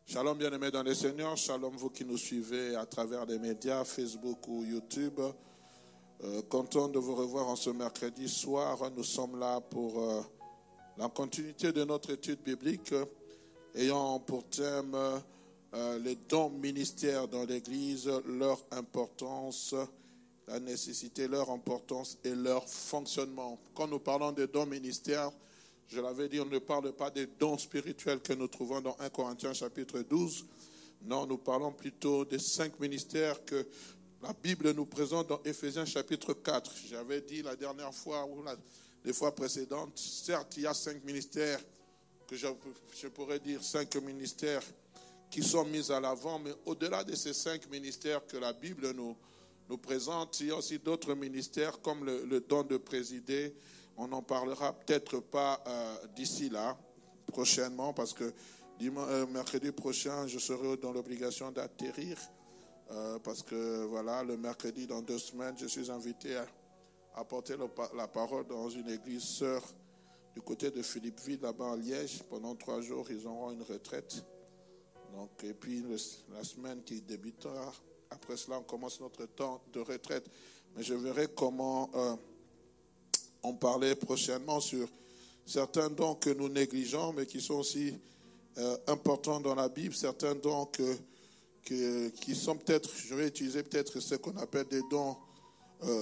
Shalom bien-aimés dans le Seigneur, shalom vous qui nous suivez à travers les médias, Facebook ou YouTube. Content de vous revoir en ce mercredi soir. Nous sommes là pour la continuité de notre étude biblique, ayant pour thème les dons ministères dans l'Église, leur importance, la nécessité, leur importance et leur fonctionnement. Quand nous parlons des dons ministères, je l'avais dit, on ne parle pas des dons spirituels que nous trouvons dans 1 Corinthiens chapitre 12. Non, nous parlons plutôt des 5 ministères que la Bible nous présente dans Éphésiens chapitre 4. J'avais dit la dernière fois ou les fois précédentes, certes, il y a 5 ministères, que je pourrais dire 5 ministères qui sont mis à l'avant, mais au-delà de ces 5 ministères que la Bible nous présente, il y a aussi d'autres ministères comme le don de présider. On n'en parlera peut-être pas d'ici là, prochainement, parce que mercredi prochain, je serai dans l'obligation d'atterrir, parce que voilà, le mercredi, dans 2 semaines, je suis invité à porter la parole dans une église sœur du côté de Philippeville, là-bas à Liège. Pendant 3 jours, ils auront une retraite. Donc, et puis la semaine qui débutera, après cela, on commence notre temps de retraite. Mais je verrai comment... on parlait prochainement sur certains dons que nous négligeons, mais qui sont aussi importants dans la Bible. Certains dons qui sont peut-être, je vais utiliser peut-être ce qu'on appelle des dons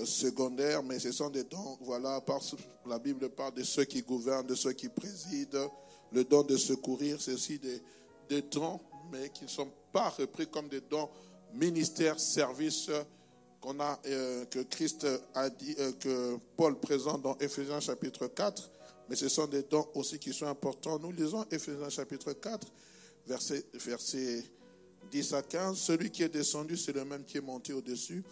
secondaires, mais ce sont des dons, voilà, la Bible parle de ceux qui gouvernent, de ceux qui président. Le don de secourir, c'est aussi des dons, mais qui ne sont pas repris comme des dons ministères, services, que Christ a dit, que Paul présente dans Éphésiens chapitre 4, mais ce sont des dons aussi qui sont importants. Nous lisons Éphésiens chapitre 4, versets 10 à 15. Celui qui est descendu, c'est le même qui est monté au-dessus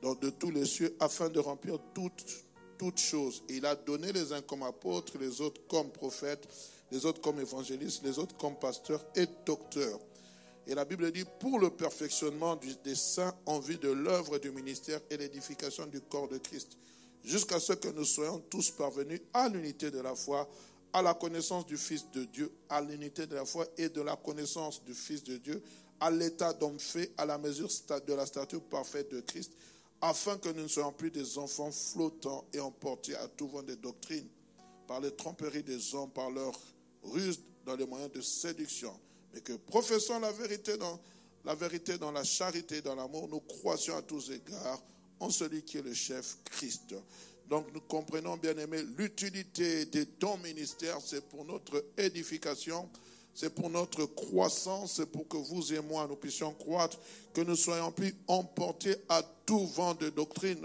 de tous les cieux, afin de remplir toutes choses. Et il a donné les uns comme apôtres, les autres comme prophètes, les autres comme évangélistes, les autres comme pasteurs et docteurs. Et la Bible dit, pour le perfectionnement des saints en vue de l'œuvre du ministère et l'édification du corps de Christ, jusqu'à ce que nous soyons tous parvenus à l'unité de la foi, à la connaissance du Fils de Dieu, à l'unité de la foi et de la connaissance du Fils de Dieu, à l'état d'homme fait, à la mesure de la stature parfaite de Christ, afin que nous ne soyons plus des enfants flottants et emportés à tout vent de doctrine, par les tromperies des hommes, par leur ruse dans les moyens de séduction. Mais que professant la vérité dans la charité, dans l'amour, nous croissions à tous égards en celui qui est le chef, Christ. Donc nous comprenons, bien aimés, l'utilité des dons ministères, c'est pour notre édification, c'est pour notre croissance, c'est pour que vous et moi, nous puissions croître, que nous soyons plus emportés à tout vent de doctrine.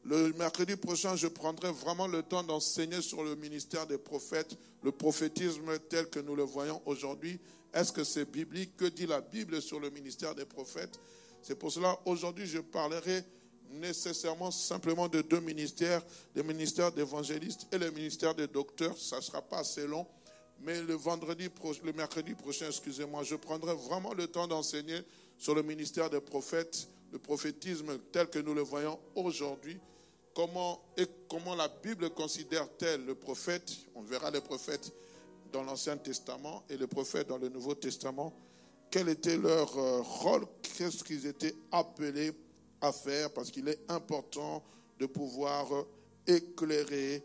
Le mercredi prochain, je prendrai vraiment le temps d'enseigner sur le ministère des prophètes, le prophétisme tel que nous le voyons aujourd'hui. Est-ce que c'est biblique? Que dit la Bible sur le ministère des prophètes? C'est pour cela, aujourd'hui, je parlerai nécessairement simplement de 2 ministères, le ministère d'évangéliste et le ministère de docteur. Ça ne sera pas assez long, mais le mercredi prochain, je prendrai vraiment le temps d'enseigner sur le ministère des prophètes, le prophétisme tel que nous le voyons aujourd'hui. Comment la Bible considère-t-elle le prophète? On verra les prophètes dans l'Ancien Testament et les prophètes dans le Nouveau Testament. Quel était leur rôle? Qu'est-ce qu'ils étaient appelés à faire? Parce qu'il est important de pouvoir éclairer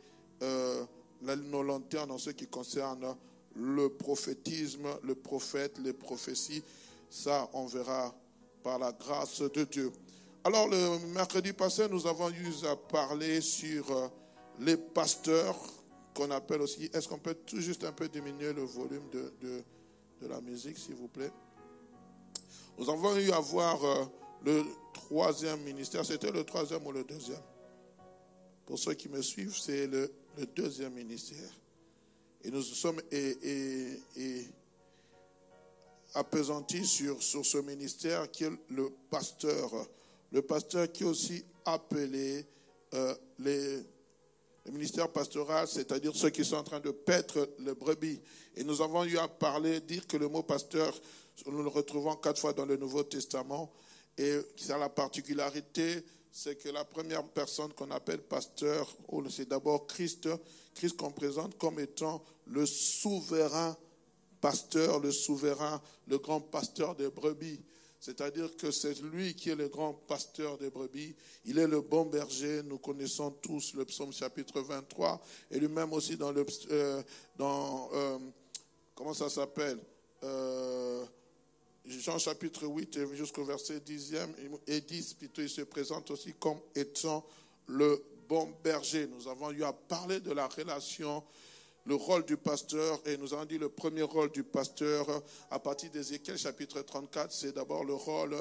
nos lanternes en ce qui concerne le prophétisme, le prophète, les prophéties. Ça, on verra par la grâce de Dieu. Alors, le mercredi passé, nous avons eu à parler sur les pasteurs, qu'on appelle aussi... Est-ce qu'on peut tout juste un peu diminuer le volume de la musique, s'il vous plaît? Nous avons eu à voir le 3e ministère. C'était le 3e ou le 2e? Pour ceux qui me suivent, c'est le 2e ministère. Et nous sommes appesantis sur ce ministère qui est le pasteur. Le pasteur qui est aussi appelé le ministère pastoral, c'est-à-dire ceux qui sont en train de paître les brebis. Et nous avons eu à dire que le mot pasteur, nous le retrouvons 4 fois dans le Nouveau Testament. Et ça a la particularité, c'est que la première personne qu'on appelle pasteur, c'est d'abord Christ. Christ qu'on présente comme étant le souverain pasteur, le souverain, le grand pasteur des brebis. C'est-à-dire que c'est lui qui est le grand pasteur des brebis. Il est le bon berger. Nous connaissons tous le psaume chapitre 23. Et lui-même aussi comment ça s'appelle Jean chapitre 8 jusqu'au verset 10 et 10, plutôt, il se présente aussi comme étant le bon berger. Nous avons eu à parler de la relation, le rôle du pasteur, et nous avons dit le premier rôle du pasteur à partir d'Ézéchiel chapitre 34, c'est d'abord le rôle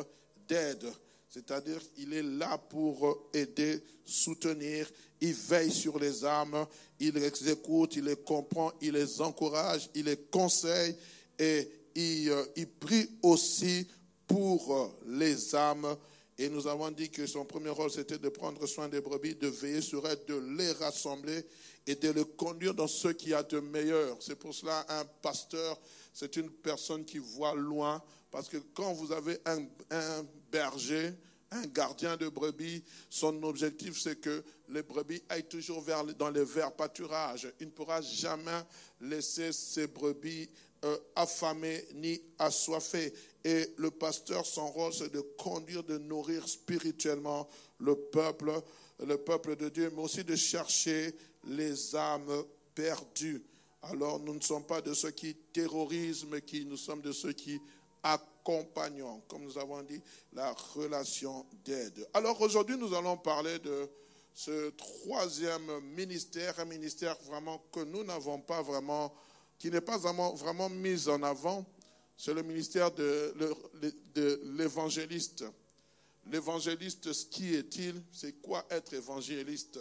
d'aide. C'est-à-dire il est là pour aider, soutenir, il veille sur les âmes, il les écoute, il les comprend, il les encourage, il les conseille et il prie aussi pour les âmes. Et nous avons dit que son premier rôle, c'était de prendre soin des brebis, de veiller sur elles, de les rassembler et de les conduire dans ce qu'il y a de meilleur. C'est pour cela un pasteur, c'est une personne qui voit loin. Parce que quand vous avez un berger, un gardien de brebis, son objectif, c'est que les brebis aillent toujours dans les verts pâturages. Il ne pourra jamais laisser ses brebis affamées ni assoiffées. Et le pasteur, son rôle, c'est de conduire, de nourrir spirituellement le peuple de Dieu, mais aussi de chercher les âmes perdues. Alors, nous ne sommes pas de ceux qui terrorisent, mais nous sommes de ceux qui accompagnons, comme nous avons dit, la relation d'aide. Alors, aujourd'hui, nous allons parler de ce troisième ministère, un ministère vraiment que nous n'avons pas vraiment, qui n'est pas vraiment mis en avant. C'est le ministère de l'évangéliste. L'évangéliste, qui est-il? C'est quoi être évangéliste?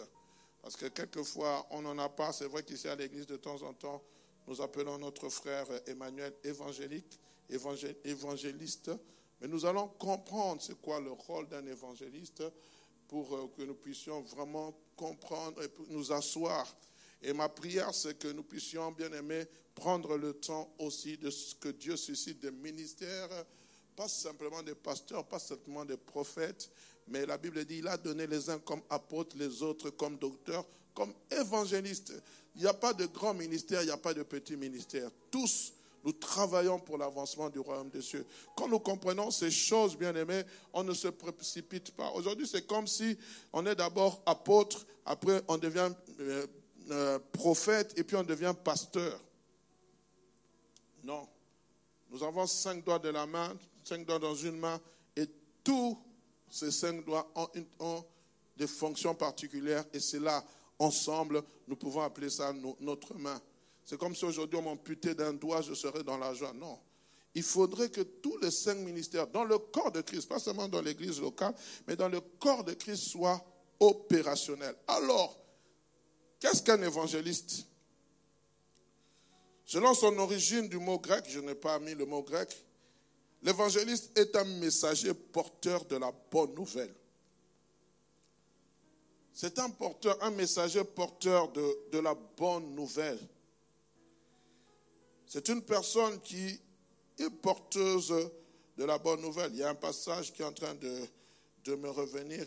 Parce que quelquefois, on n'en a pas. C'est vrai qu'ici à l'église, de temps en temps, nous appelons notre frère Emmanuel évangéliste. Mais nous allons comprendre c'est quoi le rôle d'un évangéliste pour que nous puissions vraiment comprendre et nous asseoir. Et ma prière, c'est que nous puissions, bien aimés, prendre le temps aussi de ce que Dieu suscite des ministères, pas simplement des pasteurs, pas simplement des prophètes, mais la Bible dit, il a donné les uns comme apôtres, les autres comme docteurs, comme évangélistes. Il n'y a pas de grand ministère, il n'y a pas de petit ministère. Tous, nous travaillons pour l'avancement du royaume des cieux. Quand nous comprenons ces choses, bien aimés, on ne se précipite pas. Aujourd'hui, c'est comme si on est d'abord apôtre, après on devient prophète et puis on devient pasteur. Non. Nous avons 5 doigts de la main, 5 doigts dans une main, et tous ces 5 doigts ont des fonctions particulières, et c'est là, ensemble, nous pouvons appeler ça notre main. C'est comme si aujourd'hui on m'amputait d'un doigt, je serais dans la joie. Non. Il faudrait que tous les 5 ministères, dans le corps de Christ, pas seulement dans l'église locale, mais dans le corps de Christ, soient opérationnels. Alors, qu'est-ce qu'un évangéliste? Selon son origine du mot grec, je n'ai pas mis le mot grec, l'évangéliste est un messager porteur de la bonne nouvelle. C'est un messager porteur de la bonne nouvelle. C'est une personne qui est porteuse de la bonne nouvelle. Il y a un passage qui est en train de me revenir.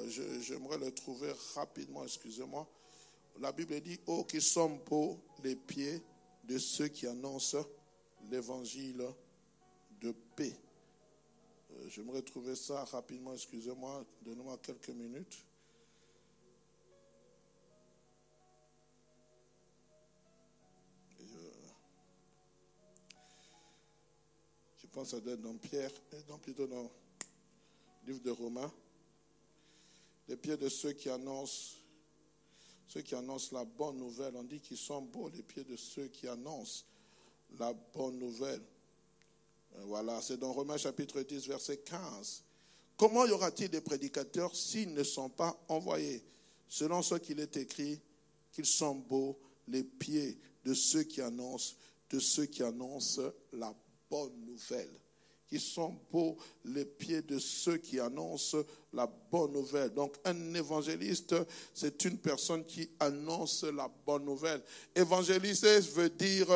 J'aimerais le trouver rapidement, excusez-moi. La Bible dit, « Oh, qui sont beaux les pieds de ceux qui annoncent l'évangile de paix. » J'aimerais trouver ça rapidement, excusez-moi, donnez-moi quelques minutes. Je pense que ça doit être dans plutôt dans le livre de Romains. Les pieds de ceux qui annoncent la bonne nouvelle. On dit qu'ils sont beaux, les pieds de ceux qui annoncent la bonne nouvelle. Voilà, c'est dans Romains chapitre 10, verset 15. Comment y aura-t-il des prédicateurs s'ils ne sont pas envoyés? Selon ce qu'il est écrit, qu'ils sont beaux, les pieds de ceux qui annoncent la bonne nouvelle. Qui sont beaux les pieds de ceux qui annoncent la bonne nouvelle. Donc un évangéliste, c'est une personne qui annonce la bonne nouvelle. Évangéliser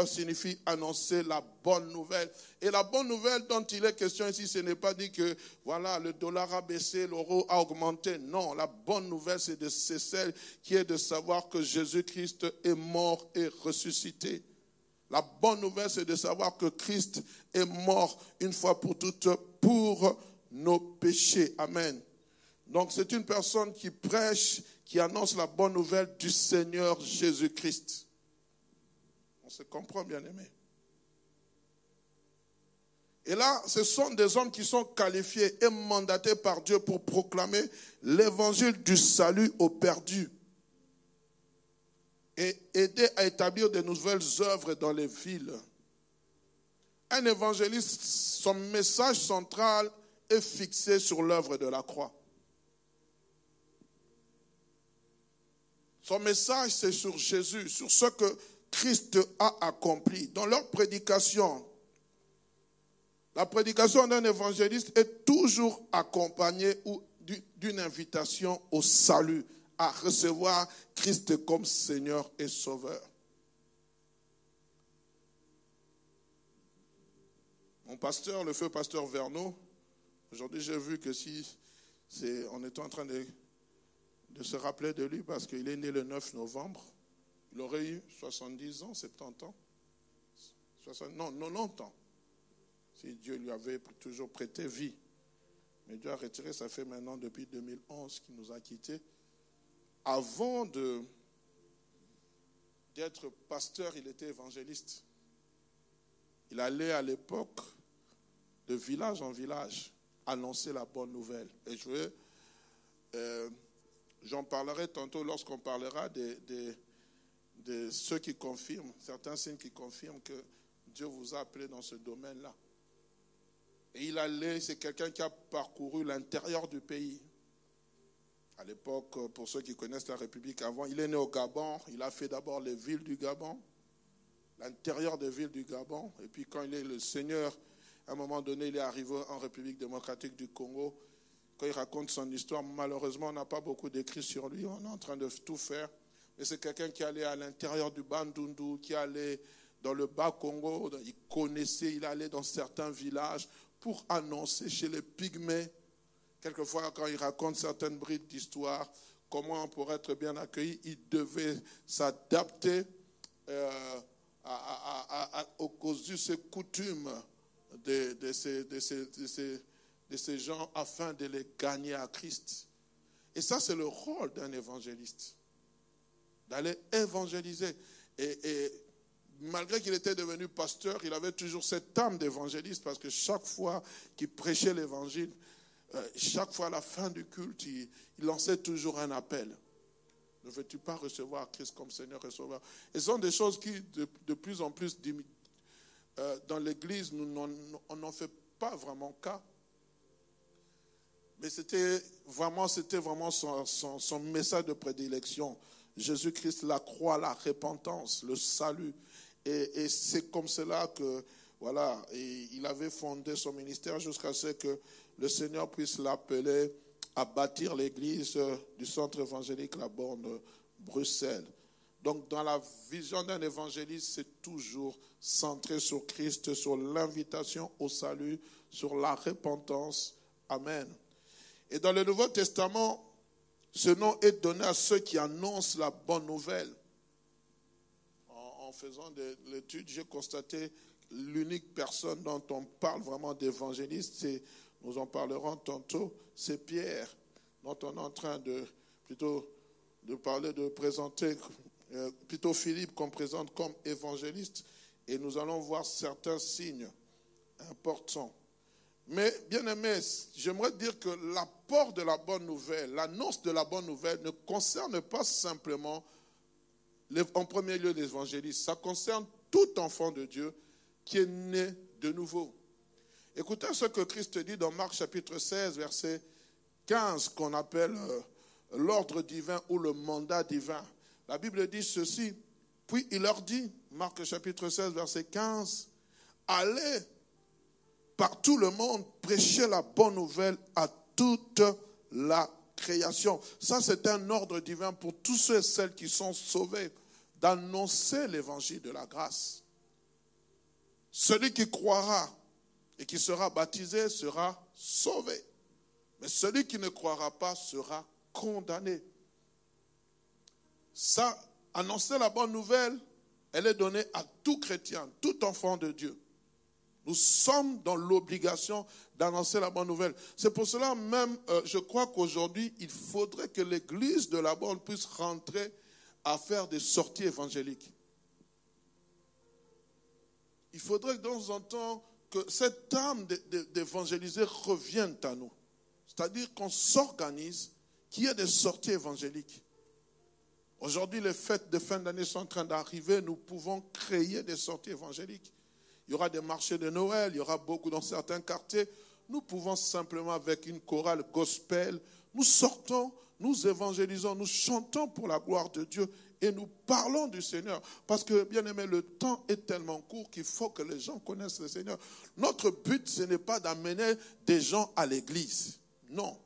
signifie annoncer la bonne nouvelle. Et la bonne nouvelle dont il est question ici, ce n'est pas dit que voilà, le dollar a baissé, l'euro a augmenté. Non, la bonne nouvelle, c'est celle qui est de savoir que Jésus-Christ est mort et ressuscité. La bonne nouvelle, c'est de savoir que Christ est mort une fois pour toutes pour nos péchés. Amen. Donc c'est une personne qui prêche, qui annonce la bonne nouvelle du Seigneur Jésus-Christ. On se comprend, bien-aimés. Et là, ce sont des hommes qui sont qualifiés et mandatés par Dieu pour proclamer l'évangile du salut aux perdus et aider à établir de nouvelles œuvres dans les villes. Un évangéliste, son message central est fixé sur l'œuvre de la croix. Son message, c'est sur Jésus, sur ce que Christ a accompli. Dans leur prédication, la prédication d'un évangéliste est toujours accompagnée d'une invitation au salut, à recevoir Christ comme Seigneur et Sauveur. Mon pasteur, le feu pasteur Verneau, aujourd'hui j'ai vu que on était en train de se rappeler de lui parce qu'il est né le 9 novembre. Il aurait eu 70 ans, 70 ans. 90 ans. Si Dieu lui avait toujours prêté vie. Mais Dieu a retiré, ça fait maintenant depuis 2011 qu'il nous a quittés. Avant d'être pasteur, il était évangéliste. Il allait à l'époque de village en village annoncer la bonne nouvelle. Et j'en parlerai tantôt lorsqu'on parlera de ceux qui confirment, certains signes qui confirment que Dieu vous a appelé dans ce domaine-là. Et c'est quelqu'un qui a parcouru l'intérieur du pays. À l'époque, pour ceux qui connaissent la République avant, il est né au Gabon. Il a fait d'abord les villes du Gabon, l'intérieur des villes du Gabon. Et puis quand le Seigneur, à un moment donné, il est arrivé en République démocratique du Congo. Quand il raconte son histoire, malheureusement, on n'a pas beaucoup d'écrits sur lui. On est en train de tout faire. Mais c'est quelqu'un qui allait à l'intérieur du Bandundu, qui allait dans le Bas-Congo. Il connaissait, il allait dans certains villages pour annoncer chez les Pygmées. Quelquefois, quand il raconte certaines brides d'histoire, comment pour être bien accueilli, il devait s'adapter aux us et coutumes de ces gens afin de les gagner à Christ. Et ça, c'est le rôle d'un évangéliste, d'aller évangéliser. Et malgré qu'il était devenu pasteur, il avait toujours cette âme d'évangéliste parce que chaque fois qu'il prêchait l'évangile, chaque fois à la fin du culte, il lançait toujours un appel. Ne veux-tu pas recevoir Christ comme Seigneur et Sauveur? Et ce sont des choses qui, de plus en plus, dans l'Église, on n'en fait pas vraiment cas. Mais c'était vraiment son message de prédilection. Jésus-Christ, la croix, la repentance, le salut. Et c'est comme cela que, voilà, il avait fondé son ministère jusqu'à ce que le Seigneur puisse l'appeler à bâtir l'église du centre évangélique La Borne, Bruxelles. Donc, dans la vision d'un évangéliste, c'est toujours centré sur Christ, sur l'invitation au salut, sur la repentance. Amen. Et dans le Nouveau Testament, ce nom est donné à ceux qui annoncent la bonne nouvelle. En faisant de l'étude, j'ai constaté l'unique personne dont on parle vraiment d'évangéliste, nous en parlerons tantôt, c'est Pierre, dont on est en train de présenter, plutôt Philippe qu'on présente comme évangéliste, et nous allons voir certains signes importants. Mais, bien aimé, j'aimerais dire que l'apport de la bonne nouvelle, l'annonce de la bonne nouvelle ne concerne pas simplement, en premier lieu, l'évangéliste. Ça concerne tout enfant de Dieu qui est né de nouveau. Écoutez ce que Christ dit dans Marc chapitre 16, verset 15, qu'on appelle l'ordre divin ou le mandat divin. La Bible dit ceci, puis il leur dit, Marc chapitre 16, verset 15, « Allez par tout le monde, prêcher la bonne nouvelle à toute la création. » Ça, c'est un ordre divin pour tous ceux et celles qui sont sauvés, d'annoncer l'évangile de la grâce. Celui qui croira et qui sera baptisé sera sauvé. Mais celui qui ne croira pas sera condamné. Ça, annoncer la bonne nouvelle, Elle est donnée à tout chrétien, tout enfant de Dieu. Nous sommes dans l'obligation d'annoncer la bonne nouvelle. C'est pour cela même, je crois qu'aujourd'hui, il faudrait que l'église de la borne puisse rentrer à faire des sorties évangéliques. Il faudrait que de temps en temps, que cette âme d'évangéliser revienne à nous. C'est-à-dire qu'on s'organise, qu'il y ait des sorties évangéliques. Aujourd'hui, les fêtes de fin d'année sont en train d'arriver. Nous pouvons créer des sorties évangéliques. Il y aura des marchés de Noël, il y aura beaucoup dans certains quartiers. Nous pouvons simplement, avec une chorale gospel, nous sortons, nous évangélisons, nous chantons pour la gloire de Dieu et nous parlons du Seigneur. Parce que, bien aimé, le temps est tellement court qu'il faut que les gens connaissent le Seigneur. Notre but, ce n'est pas d'amener des gens à l'église. Non,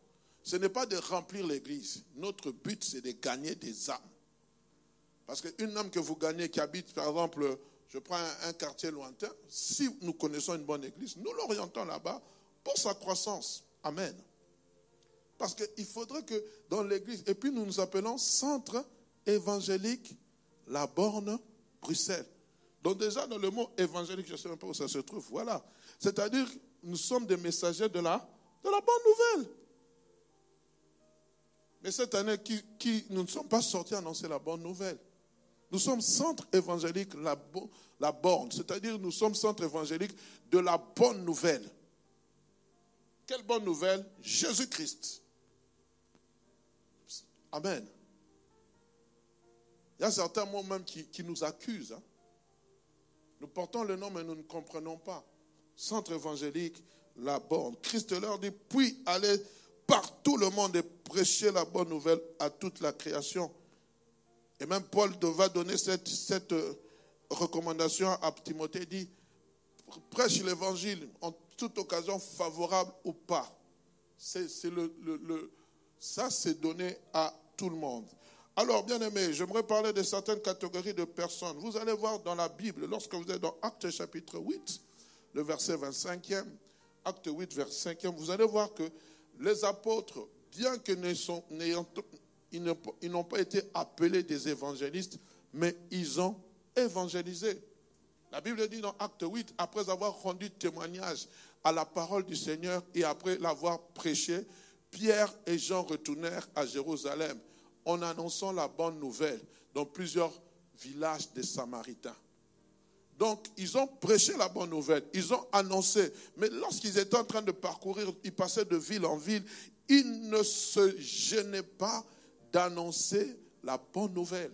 ce n'est pas de remplir l'église. Notre but, c'est de gagner des âmes. Parce qu'une âme que vous gagnez qui habite, par exemple, je prends un quartier lointain, si nous connaissons une bonne église, nous l'orientons là-bas pour sa croissance. Amen. Parce qu'il faudrait que dans l'église, et puis nous nous appelons Centre évangélique La Borne, Bruxelles. Donc déjà dans le mot évangélique, je ne sais même pas où ça se trouve. Voilà. C'est-à-dire que nous sommes des messagers de la bonne nouvelle. Mais cette année, nous ne sommes pas sortis annoncer la bonne nouvelle. Nous sommes centre évangélique la borne, c'est-à-dire nous sommes centre évangélique de la bonne nouvelle. Quelle bonne nouvelle? Jésus-Christ. Amen. Il y a certains mots même qui nous accusent. Hein. Nous portons le nom mais nous ne comprenons pas. Centre évangélique, la borne. Christ leur dit, puis allez par tout le monde et prêcher la bonne nouvelle à toute la création. Et même Paul va donner cette recommandation à Timothée, dit, prêche l'évangile en toute occasion favorable ou pas. Ça, c'est donné à tout le monde. Alors, bien aimé, j'aimerais parler de certaines catégories de personnes. Vous allez voir dans la Bible, lorsque vous êtes dans Actes chapitre 8, le verset 25e, Acte 8, verset 5e, vous allez voir que les apôtres, bien que ils n'ont pas été appelés des évangélistes, mais ils ont évangélisé. La Bible dit dans Acte 8, après avoir rendu témoignage à la parole du Seigneur et après l'avoir prêché, Pierre et Jean retournèrent à Jérusalem en annonçant la bonne nouvelle dans plusieurs villages des Samaritains. Donc, ils ont prêché la bonne nouvelle, ils ont annoncé. Mais lorsqu'ils étaient en train de parcourir, ils passaient de ville en ville, ils ne se gênaient pas d'annoncer la bonne nouvelle,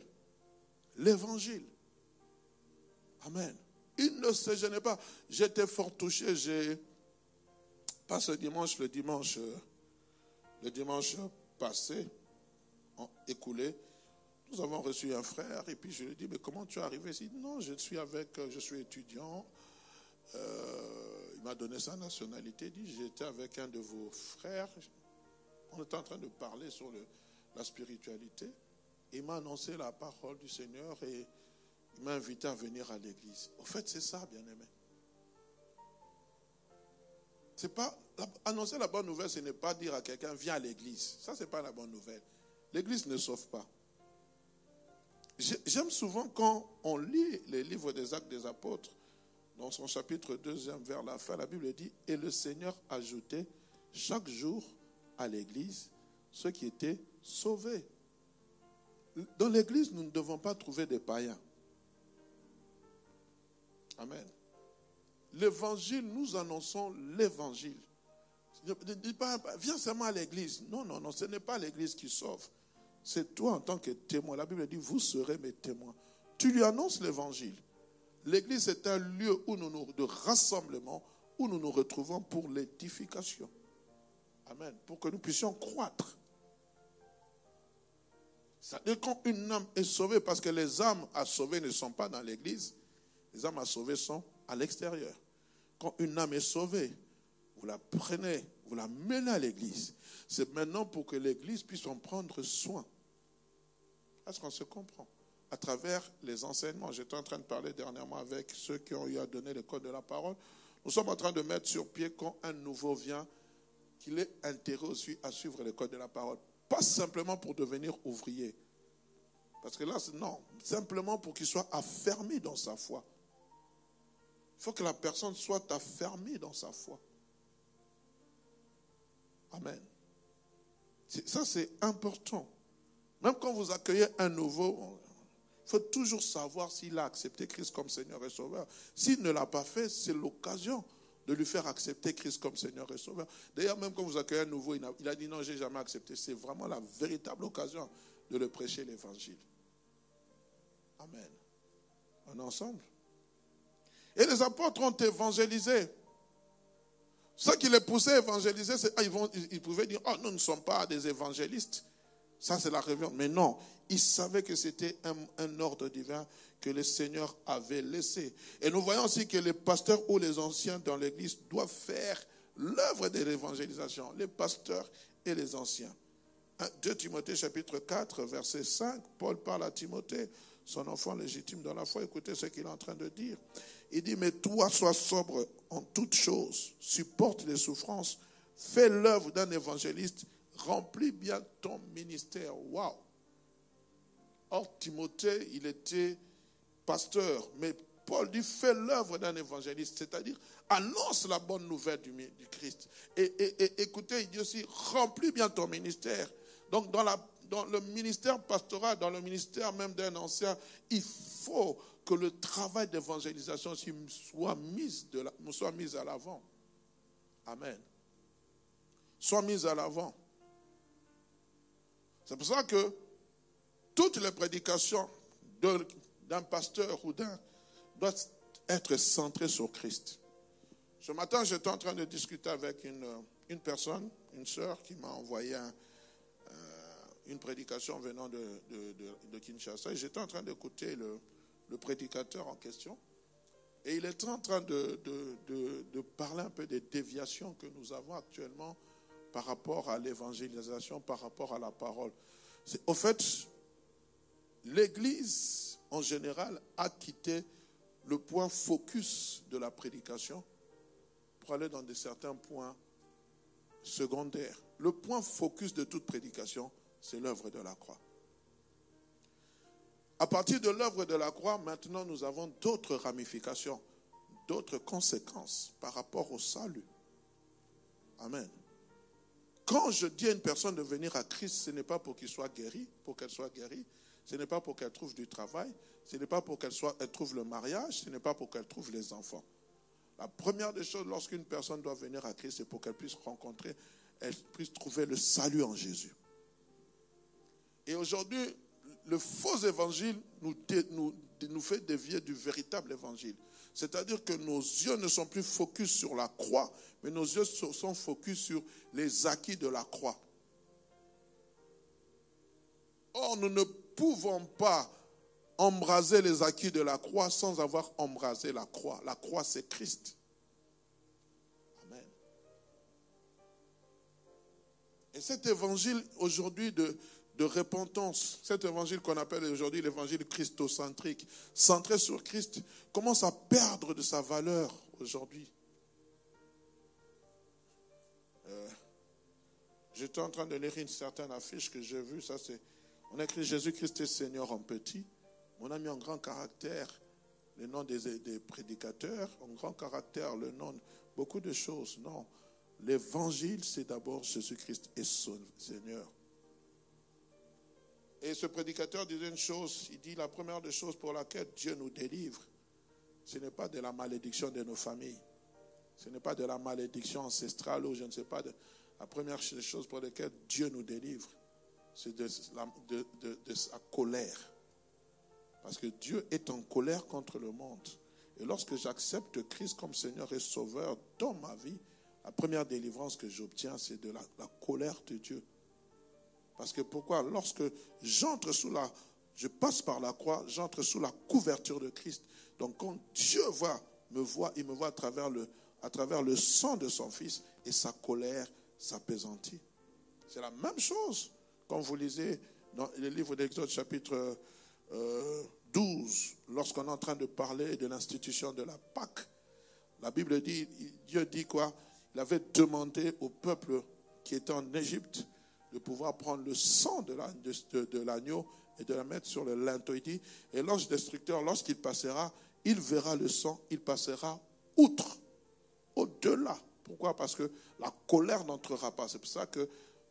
l'évangile. Amen. Ils ne se gênaient pas. J'étais fort touché. Pas ce dimanche, le dimanche passé, écoulé, nous avons reçu un frère et puis je lui ai dit, mais comment tu es arrivé ici? Non, je suis étudiant. Il m'a donné sa nationalité. Il dit, j'étais avec un de vos frères. On était en train de parler sur la spiritualité. Il m'a annoncé la parole du Seigneur et il m'a invité à venir à l'église. En fait, c'est ça, bien-aimé. C'est pas annoncer la bonne nouvelle, ce n'est pas dire à quelqu'un viens à l'église. Ça, c'est pas la bonne nouvelle. L'église ne sauve pas. J'aime souvent quand on lit les livres des Actes des Apôtres, dans son chapitre 2 vers la fin, la Bible dit et le Seigneur ajoutait chaque jour à l'église ceux qui étaient sauvés. Dans l'église, nous ne devons pas trouver des païens. Amen. L'évangile, nous annonçons l'évangile. Ne dis pas, viens seulement à l'église. Non, ce n'est pas l'église qui sauve. C'est toi en tant que témoin. La Bible dit, vous serez mes témoins. Tu lui annonces l'évangile. L'église est un lieu de rassemblement où nous nous retrouvons pour l'édification. Amen. Pour que nous puissions croître. C'est-à-dire quand une âme est sauvée, parce que les âmes à sauver ne sont pas dans l'église, les âmes à sauver sont à l'extérieur. Quand une âme est sauvée, vous la prenez, vous la menez à l'église. C'est maintenant pour que l'église puisse en prendre soin. Est-ce qu'on se comprend? À travers les enseignements. J'étais en train de parler dernièrement avec ceux qui ont eu à donner le code de la parole. Nous sommes en train de mettre sur pied quand un nouveau vient, qu'il est intérêt aussi à suivre le code de la parole. Pas simplement pour devenir ouvrier. Parce que là, non, simplement pour qu'il soit affermi dans sa foi. Il faut que la personne soit affermie dans sa foi. Amen. Ça, c'est important. Même quand vous accueillez un nouveau, il faut toujours savoir s'il a accepté Christ comme Seigneur et Sauveur. S'il ne l'a pas fait, c'est l'occasion de lui faire accepter Christ comme Seigneur et Sauveur. D'ailleurs, même quand vous accueillez un nouveau, il a dit non, je n'ai jamais accepté. C'est vraiment la véritable occasion de le prêcher l'évangile. Amen. On est ensemble. Et les apôtres ont évangélisé. Ce qui les poussait à évangéliser, ils pouvaient dire, oh, nous ne sommes pas des évangélistes. Ça, c'est la révélation. Mais non, ils savaient que c'était un ordre divin que le Seigneur avait laissé. Et nous voyons aussi que les pasteurs ou les anciens dans l'église doivent faire l'œuvre de l'évangélisation. Les pasteurs et les anciens. 2 Timothée chapitre 4, verset 5, Paul parle à Timothée, son enfant légitime dans la foi. Écoutez ce qu'il est en train de dire. Il dit, mais toi, sois sobre en toutes choses, supporte les souffrances, fais l'œuvre d'un évangéliste, remplis bien ton ministère. Waouh! Or, Timothée, il était pasteur, mais Paul dit, fais l'œuvre d'un évangéliste, c'est-à-dire annonce la bonne nouvelle du Christ. Et écoutez, il dit aussi, remplis bien ton ministère. Donc, dans le ministère pastoral, dans le ministère même d'un ancien, il faut que le travail d'évangélisation soit mis à l'avant. Amen. Soit mis à l'avant. C'est pour ça que toutes les prédications d'un pasteur ou doivent être centrées sur Christ. Ce matin, j'étais en train de discuter avec une personne, une sœur qui m'a envoyé une prédication venant de Kinshasa. Et j'étais en train d'écouter le prédicateur en question. Et il était en train de parler un peu des déviations que nous avons actuellement par rapport à l'évangélisation, par rapport à la parole. Au fait, l'Église, en général, a quitté le point focus de la prédication pour aller dans certains points secondaires. Le point focus de toute prédication, c'est l'œuvre de la croix. À partir de l'œuvre de la croix, maintenant, nous avons d'autres ramifications, d'autres conséquences par rapport au salut. Amen. Quand je dis à une personne de venir à Christ, ce n'est pas pour qu'il soit guéri, pour qu'elle soit guérie. Ce n'est pas pour qu'elle trouve du travail. Ce n'est pas pour qu'elle trouve le mariage. Ce n'est pas pour qu'elle trouve les enfants. La première des choses, lorsqu'une personne doit venir à Christ, c'est pour qu'elle puisse rencontrer, elle puisse trouver le salut en Jésus. Et aujourd'hui, le faux évangile nous fait dévier du véritable évangile. C'est-à-dire que nos yeux ne sont plus focus sur la croix, mais nos yeux sont focus sur les acquis de la croix. Or, nous ne pouvons pas embraser les acquis de la croix sans avoir embrasé la croix. La croix, c'est Christ. Amen. Et cet évangile aujourd'hui de repentance, cet évangile qu'on appelle aujourd'hui l'évangile christocentrique, centré sur Christ, commence à perdre de sa valeur aujourd'hui. J'étais en train de lire une certaine affiche que j'ai vue, on a écrit Jésus-Christ est Seigneur en petit. On a mis en grand caractère le nom des prédicateurs, en grand caractère le nom de beaucoup de choses. Non, l'évangile c'est d'abord Jésus-Christ est Seigneur. Et ce prédicateur disait une chose, il dit la première des choses pour laquelle Dieu nous délivre, ce n'est pas de la malédiction de nos familles, ce n'est pas de la malédiction ancestrale ou je ne sais pas, la première des choses pour laquelle Dieu nous délivre, c'est de sa colère. Parce que Dieu est en colère contre le monde. Et lorsque j'accepte Christ comme Seigneur et Sauveur dans ma vie, la première délivrance que j'obtiens, c'est de la colère de Dieu. Parce que pourquoi? Lorsque je passe par la croix, j'entre sous la couverture de Christ. Donc quand Dieu me voit, il me voit à travers le sang de son Fils et sa colère s'apaisantit. C'est la même chose quand vous lisez dans le livre d'Exode chapitre 12, lorsqu'on est en train de parler de l'institution de la Pâque. La Bible dit, Dieu dit quoi? Il avait demandé au peuple qui était en Égypte de pouvoir prendre le sang de l'agneau, et de la mettre sur le linteau. Il dit, et l'ange destructeur, lorsqu'il passera, il verra le sang, il passera outre, au-delà. Pourquoi? Parce que la colère n'entrera pas. C'est pour ça que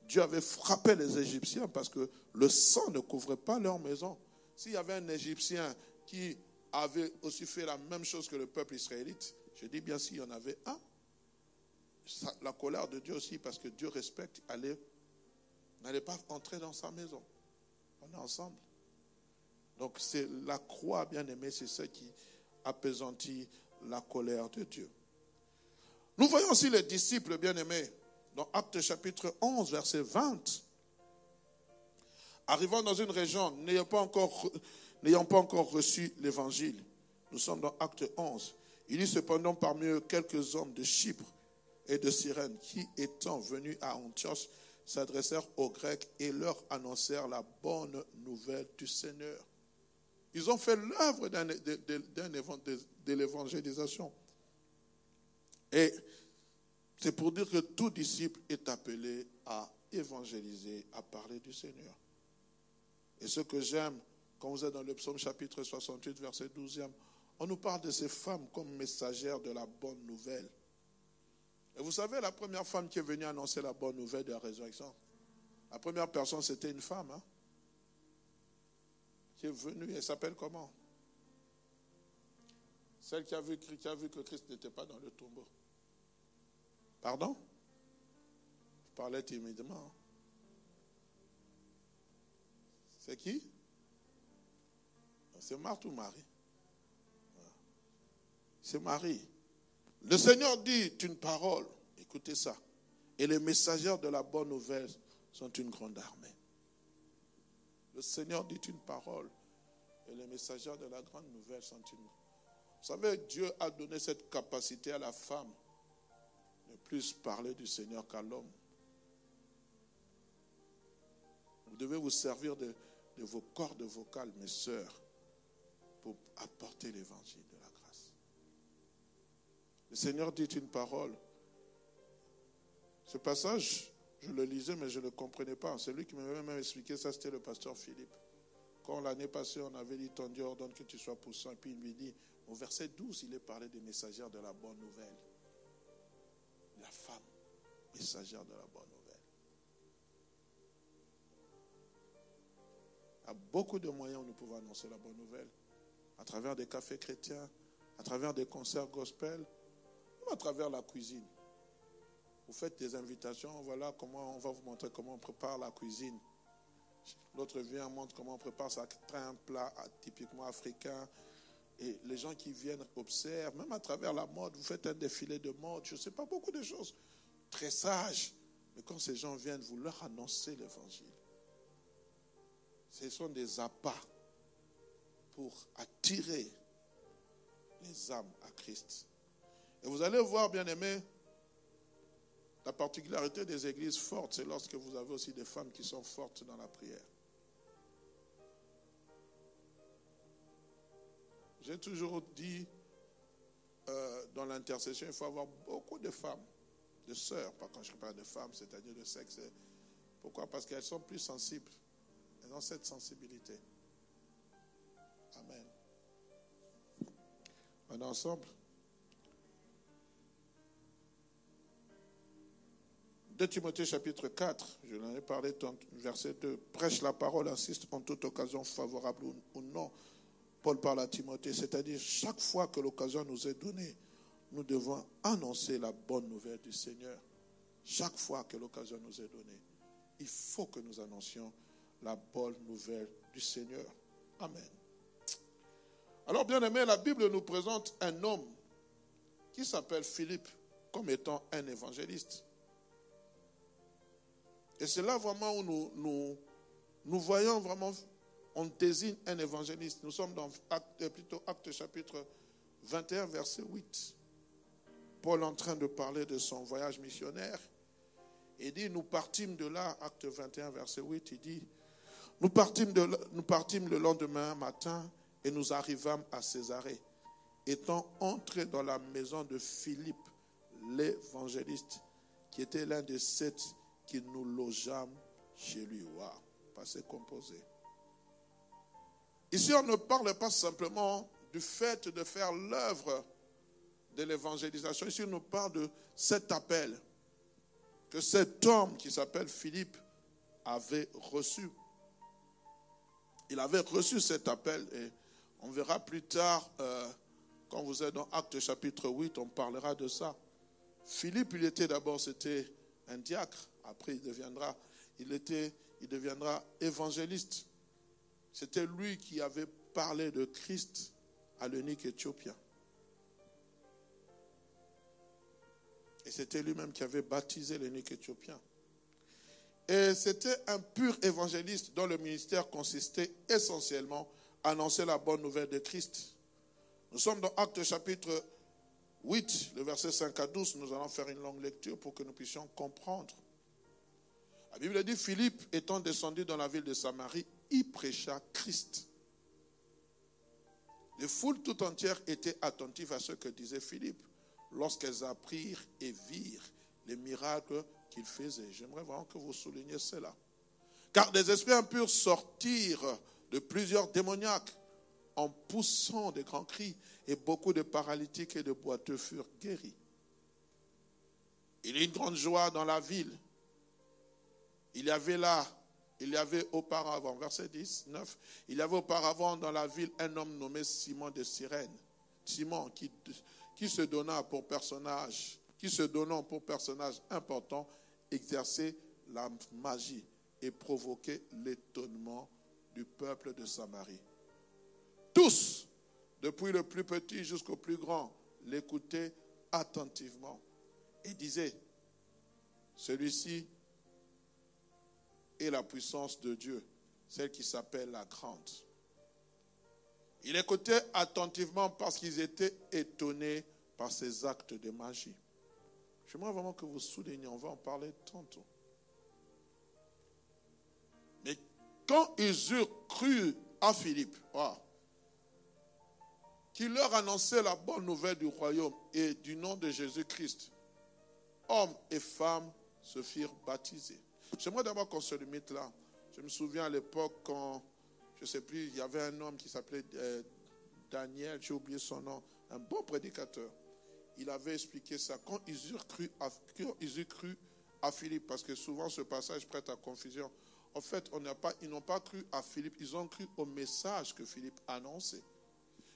Dieu avait frappé les Égyptiens, parce que le sang ne couvrait pas leur maison. S'il y avait un Égyptien qui avait aussi fait la même chose que le peuple israélite, je dis bien s'il y en avait un, la colère de Dieu aussi, parce que Dieu respecte, n'allait pas entrer dans sa maison. On est ensemble. Donc c'est la croix, bien aimée, c'est ce qui apaisantit la colère de Dieu. Nous voyons aussi les disciples, bien aimés, dans Actes chapitre 11, verset 20. Arrivant dans une région, n'ayant pas encore reçu l'évangile. Nous sommes dans Acte 11. Il y eut cependant parmi eux quelques hommes de Chypre et de Cyrène qui, étant venus à Antioche, s'adressèrent aux Grecs et leur annoncèrent la bonne nouvelle du Seigneur. Ils ont fait l'œuvre de l'évangélisation. Et c'est pour dire que tout disciple est appelé à évangéliser, à parler du Seigneur. Et ce que j'aime, quand vous êtes dans le psaume chapitre 68, verset 12e, on nous parle de ces femmes comme messagères de la bonne nouvelle. Et vous savez, la première femme qui est venue annoncer la bonne nouvelle de la résurrection, la première personne, c'était une femme, qui est venue. Elle s'appelle comment? Celle qui a vu que Christ n'était pas dans le tombeau. Pardon? Vous parlez timidement. C'est qui? C'est Marthe ou Marie? C'est Marie. Le Seigneur dit une parole, écoutez ça, et les messagers de la bonne nouvelle sont une grande armée. Le Seigneur dit une parole, et les messagers de la grande nouvelle sont une... Vous savez, Dieu a donné cette capacité à la femme de plus parler du Seigneur qu'à l'homme. Vous devez vous servir de vos cordes vocales, mes sœurs, pour apporter l'évangile de la grâce. Le Seigneur dit une parole. Ce passage, je le lisais, mais je ne le comprenais pas. Celui qui m'avait même expliqué ça, c'était le pasteur Philippe. Quand l'année passée, on avait dit, ton Dieu ordonne que tu sois poussant. Et puis il lui dit, au verset 12, il est parlé des messagères de la bonne nouvelle. La femme, messagère de la bonne nouvelle. Il y a beaucoup de moyens où nous pouvons annoncer la bonne nouvelle. À travers des cafés chrétiens, à travers des concerts gospel, ou à travers la cuisine. Vous faites des invitations, voilà comment on va vous montrer comment on prépare la cuisine. L'autre vient, montre comment on prépare ça, un plat typiquement africain. Et les gens qui viennent observent, même à travers la mode, vous faites un défilé de mode, je ne sais pas, beaucoup de choses. Très sages. Mais quand ces gens viennent, vous leur annoncez l'évangile. Ce sont des appâts pour attirer les âmes à Christ. Et vous allez voir, bien aimés, la particularité des églises fortes, c'est lorsque vous avez aussi des femmes qui sont fortes dans la prière. J'ai toujours dit, dans l'intercession, il faut avoir beaucoup de femmes, de sœurs, pas quand je parle de femmes, c'est-à-dire de sexe. Pourquoi? Parce qu'elles sont plus sensibles. Elles ont cette sensibilité. Amen. On est ensemble. 2 Timothée chapitre 4, je l'en ai parlé, verset 2. Prêche la parole, insiste en toute occasion favorable ou non. Paul parle à Timothée, c'est-à-dire chaque fois que l'occasion nous est donnée, nous devons annoncer la bonne nouvelle du Seigneur. Chaque fois que l'occasion nous est donnée, il faut que nous annoncions la bonne nouvelle du Seigneur. Amen. Alors, bien aimé, la Bible nous présente un homme qui s'appelle Philippe comme étant un évangéliste. Et c'est là vraiment où nous voyons vraiment, on désigne un évangéliste. Nous sommes dans Actes chapitre 21, verset 8. Paul est en train de parler de son voyage missionnaire. Il dit, nous partîmes de là, Acte 21, verset 8, il dit, nous partîmes le lendemain matin et nous arrivâmes à Césarée. Étant entrés dans la maison de Philippe, l'évangéliste, qui était l'un des 7 qui nous logeâmes chez lui. Waouh, passé composé. Ici, on ne parle pas simplement du fait de faire l'œuvre de l'évangélisation. Ici, on nous parle de cet appel que cet homme qui s'appelle Philippe avait reçu. Il avait reçu cet appel et on verra plus tard, quand vous êtes dans Actes chapitre 8, on parlera de ça. Philippe, c'était un diacre. Après, il deviendra évangéliste. C'était lui qui avait parlé de Christ à l'eunuque éthiopien. Et c'était lui-même qui avait baptisé l'eunuque éthiopien. Et c'était un pur évangéliste dont le ministère consistait essentiellement à annoncer la bonne nouvelle de Christ. Nous sommes dans Actes chapitre 8, le verset 5 à 12. Nous allons faire une longue lecture pour que nous puissions comprendre. La Bible dit, Philippe étant descendu dans la ville de Samarie, y prêcha Christ. Les foules tout entières étaient attentives à ce que disait Philippe lorsqu'elles apprirent et virent les miracles qu'il faisait. J'aimerais vraiment que vous souligniez cela. Car des esprits impurs sortirent de plusieurs démoniaques en poussant de grands cris et beaucoup de paralytiques et de boiteux furent guéris. Il y a une grande joie dans la ville. Il y avait auparavant, verset 9, il y avait auparavant dans la ville un homme nommé Simon de Cyrène. Simon qui se donnant pour personnage important, exerçait la magie et provoquait l'étonnement du peuple de Samarie. Tous, depuis le plus petit jusqu'au plus grand, l'écoutaient attentivement et disaient, celui-ci est la puissance de Dieu, celle qui s'appelle la grande. Il écoutait attentivement parce qu'ils étaient étonnés par ses actes de magie. J'aimerais vraiment que vous souligniez, on va en parler tantôt. Mais quand ils eurent cru à Philippe, qui leur annonçait la bonne nouvelle du royaume et du nom de Jésus-Christ, hommes et femmes se firent baptiser. J'aimerais d'abord qu'on se limite là. Je me souviens à l'époque quand, je ne sais plus, il y avait un homme qui s'appelait Daniel, j'ai oublié son nom, un bon prédicateur. Il avait expliqué ça. Quand ils eurent cru à Philippe, parce que souvent ce passage prête à confusion. En fait, ils n'ont pas cru à Philippe, ils ont cru au message que Philippe annonçait.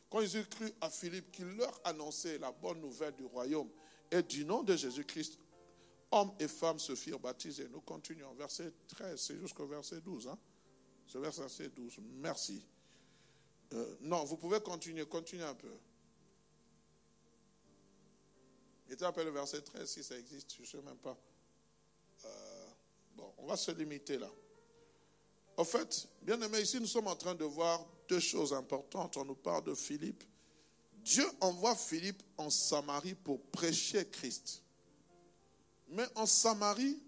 Quand ils eurent cru à Philippe, qui leur annonçait la bonne nouvelle du royaume et du nom de Jésus-Christ, hommes et femmes se firent baptiser. Nous continuons. Verset 13, c'est jusqu'au verset 12. C'est verset 12. Merci. Non, vous pouvez continuer un peu. Il était appelé le verset 13, si ça existe, je ne sais même pas. On va se limiter là. En fait, bien aimé, ici nous sommes en train de voir deux choses importantes. On nous parle de Philippe. Dieu envoie Philippe en Samarie pour prêcher Christ. Mais en Samarie,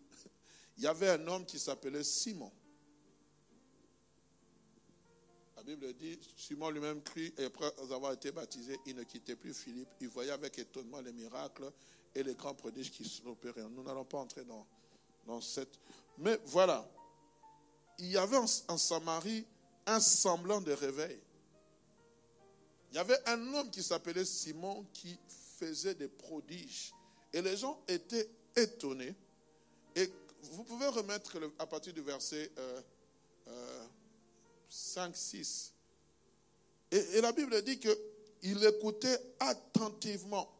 il y avait un homme qui s'appelait Simon. La Bible dit, Simon lui-même crie, et après avoir été baptisé, il ne quittait plus Philippe. Il voyait avec étonnement les miracles et les grands prodiges qui s'opéraient. Nous n'allons pas entrer dans cette... Mais voilà, il y avait en Samarie un semblant de réveil. Il y avait un homme qui s'appelait Simon qui faisait des prodiges. Et les gens étaient étonnés. Et vous pouvez remettre à partir du verset 5-6. Et la Bible dit qu'il écoutait attentivement.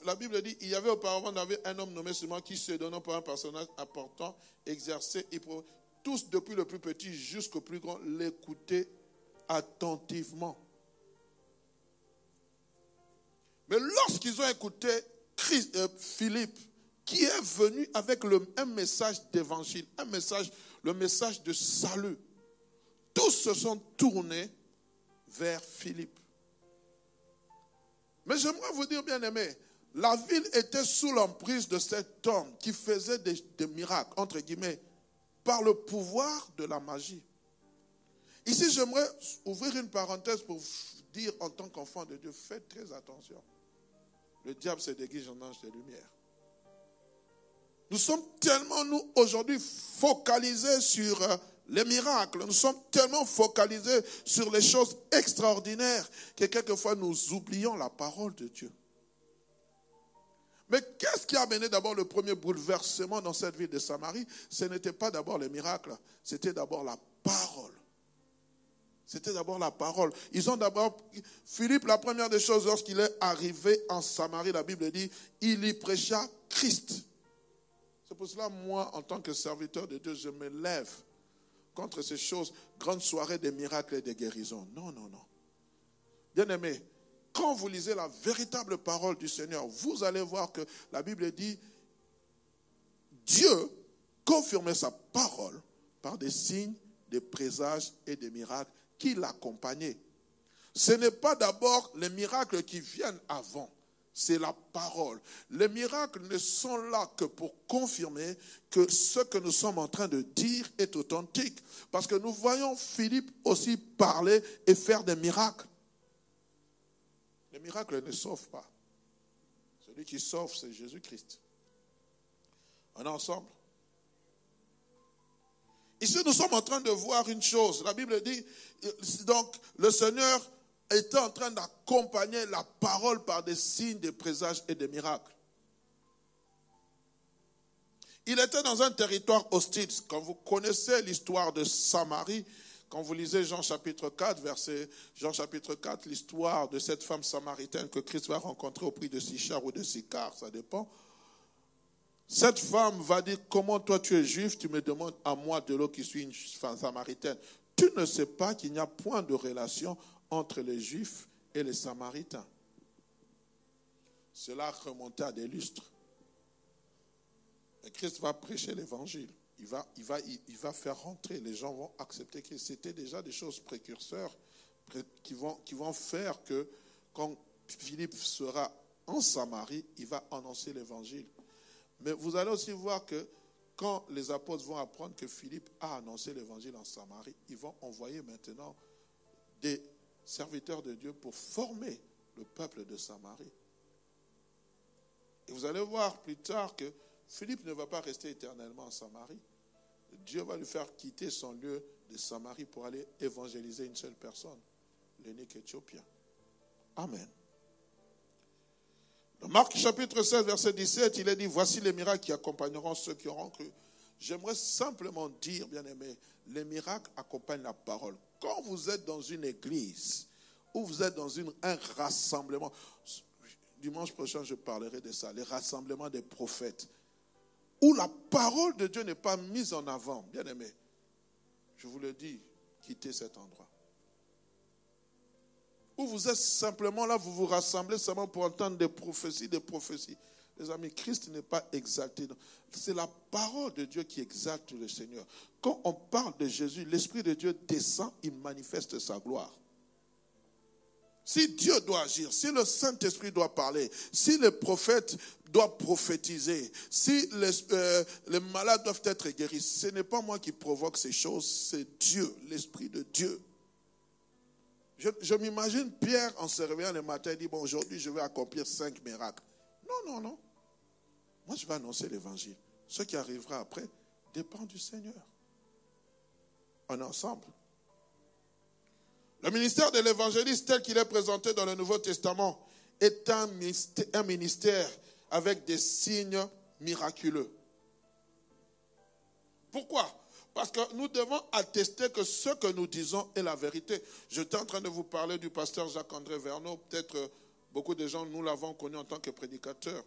La Bible dit, il y avait auparavant un homme nommé Simon qui se donnant pour un personnage important, exerçait, tous depuis le plus petit jusqu'au plus grand, l'écoutaient attentivement. Mais lorsqu'ils ont écouté Philippe, qui est venu avec un message d'évangile, le message de salut, tous se sont tournés vers Philippe. Mais j'aimerais vous dire, bien aimé, la ville était sous l'emprise de cet homme qui faisait des miracles, entre guillemets, par le pouvoir de la magie. Ici, j'aimerais ouvrir une parenthèse pour dire en tant qu'enfant de Dieu, faites très attention. Le diable se déguise en ange de lumière. Nous sommes tellement, nous, aujourd'hui, focalisés sur les miracles. Nous sommes tellement focalisés sur les choses extraordinaires que quelquefois nous oublions la parole de Dieu. Mais qu'est-ce qui a amené d'abord le premier bouleversement dans cette ville de Samarie? Ce n'était pas d'abord les miracles, c'était d'abord la parole. C'était d'abord la parole. Philippe, la première des choses, lorsqu'il est arrivé en Samarie, la Bible dit, il y prêcha Christ. C'est pour cela, moi, en tant que serviteur de Dieu, je me lève contre ces choses, grandes soirées des miracles et des guérisons. Non, non, non. Bien-aimés, quand vous lisez la véritable parole du Seigneur, vous allez voir que la Bible dit, Dieu confirmait sa parole par des signes, des présages et des miracles qui l'accompagnaient. Ce n'est pas d'abord les miracles qui viennent avant, c'est la parole. Les miracles ne sont là que pour confirmer que ce que nous sommes en train de dire est authentique. Parce que nous voyons Philippe aussi parler et faire des miracles. Les miracles ne sauvent pas. Celui qui sauve, c'est Jésus-Christ. On est ensemble? Ici, nous sommes en train de voir une chose. La Bible dit, donc, le Seigneur était en train d'accompagner la parole par des signes, des présages et des miracles. Il était dans un territoire hostile. Quand vous connaissez l'histoire de Samarie, quand vous lisez Jean chapitre 4, Jean chapitre 4, l'histoire de cette femme samaritaine que Christ va rencontrer au prix de Sichar ou de Sicar, ça dépend. Cette femme va dire, comment toi tu es juif, tu me demandes à moi de l'eau qui suis une femme samaritaine. Tu ne sais pas qu'il n'y a point de relation entre les juifs et les samaritains. Cela remontait à des lustres. Et Christ va prêcher l'évangile. Il va faire rentrer. Les gens vont accepter que c'était déjà des choses précurseurs qui vont faire que quand Philippe sera en Samarie, il va annoncer l'évangile. Mais vous allez aussi voir que quand les apôtres vont apprendre que Philippe a annoncé l'évangile en Samarie, ils vont envoyer maintenant des serviteurs de Dieu pour former le peuple de Samarie. Et vous allez voir plus tard que Philippe ne va pas rester éternellement en Samarie. Dieu va lui faire quitter son lieu de Samarie pour aller évangéliser une seule personne, l'eunuque éthiopien. Amen. Dans Marc chapitre 16, verset 17, il est dit, voici les miracles qui accompagneront ceux qui auront cru. J'aimerais simplement dire, bien-aimés, les miracles accompagnent la parole. Quand vous êtes dans une église, ou vous êtes dans un rassemblement, dimanche prochain je parlerai de ça, les rassemblements des prophètes, où la parole de Dieu n'est pas mise en avant, bien-aimés, je vous le dis, quittez cet endroit. Où vous êtes simplement là, vous vous rassemblez seulement pour entendre des prophéties. Les amis, Christ n'est pas exalté. C'est la parole de Dieu qui exalte le Seigneur. Quand on parle de Jésus, l'Esprit de Dieu descend, il manifeste sa gloire. Si Dieu doit agir, si le Saint-Esprit doit parler, si les prophètes doivent prophétiser, si les malades doivent être guéris, ce n'est pas moi qui provoque ces choses, c'est Dieu, l'Esprit de Dieu. Je m'imagine Pierre en se réveillant le matin et dit, bon, aujourd'hui je vais accomplir 5 miracles. Non, non, non. Moi je vais annoncer l'évangile. Ce qui arrivera après dépend du Seigneur. On est ensemble. Le ministère de l'évangéliste tel qu'il est présenté dans le Nouveau Testament est un ministère avec des signes miraculeux. Pourquoi ? Parce que nous devons attester que ce que nous disons est la vérité. J'étais en train de vous parler du pasteur Jacques-André Verneau. Peut-être beaucoup de gens, nous l'avons connu en tant que prédicateur.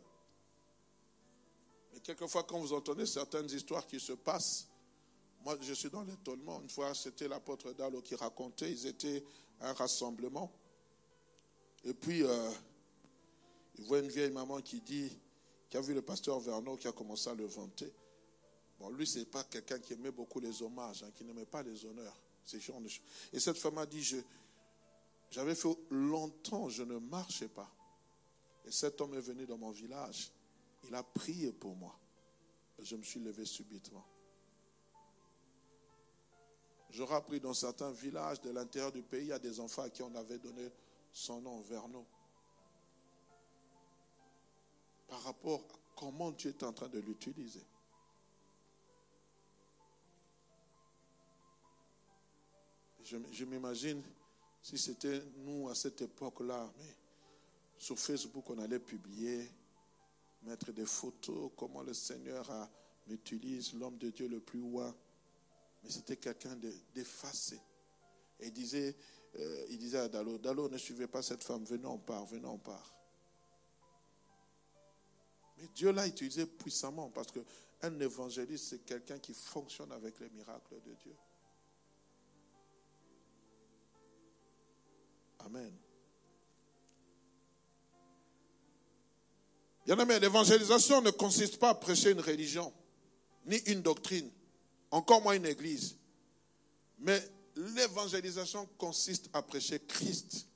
Mais quelquefois, quand vous entendez certaines histoires qui se passent, moi, je suis dans l'étonnement. Une fois, c'était l'apôtre Dalo qui racontait, ils étaient à un rassemblement. Et puis, il voit une vieille maman qui a vu le pasteur Verneau qui a commencé à le vanter. Bon, lui, ce n'est pas quelqu'un qui aimait beaucoup les hommages, qui n'aimait pas les honneurs. Et cette femme a dit, j'avais fait longtemps, je ne marchais pas. Et cet homme est venu dans mon village. Il a prié pour moi. Et je me suis levé subitement. J'aurais appris dans certains villages de l'intérieur du pays, il y a des enfants à qui on avait donné son nom, Verneau. Par rapport à comment Dieu est en train de l'utiliser. Je m'imagine si c'était nous à cette époque-là, mais sur Facebook, on allait publier, mettre des photos, comment le Seigneur m'utilise, l'homme de Dieu le plus loin. Mais c'était quelqu'un d'effacé. Et il disait à Dalo, Dalo, ne suivez pas cette femme, venez on part, venez on part. Mais Dieu l'a utilisé puissamment parce qu'un évangéliste, c'est quelqu'un qui fonctionne avec les miracles de Dieu. Amen. Bien-aimé, l'évangélisation ne consiste pas à prêcher une religion, ni une doctrine, encore moins une église. Mais l'évangélisation consiste à prêcher Christ.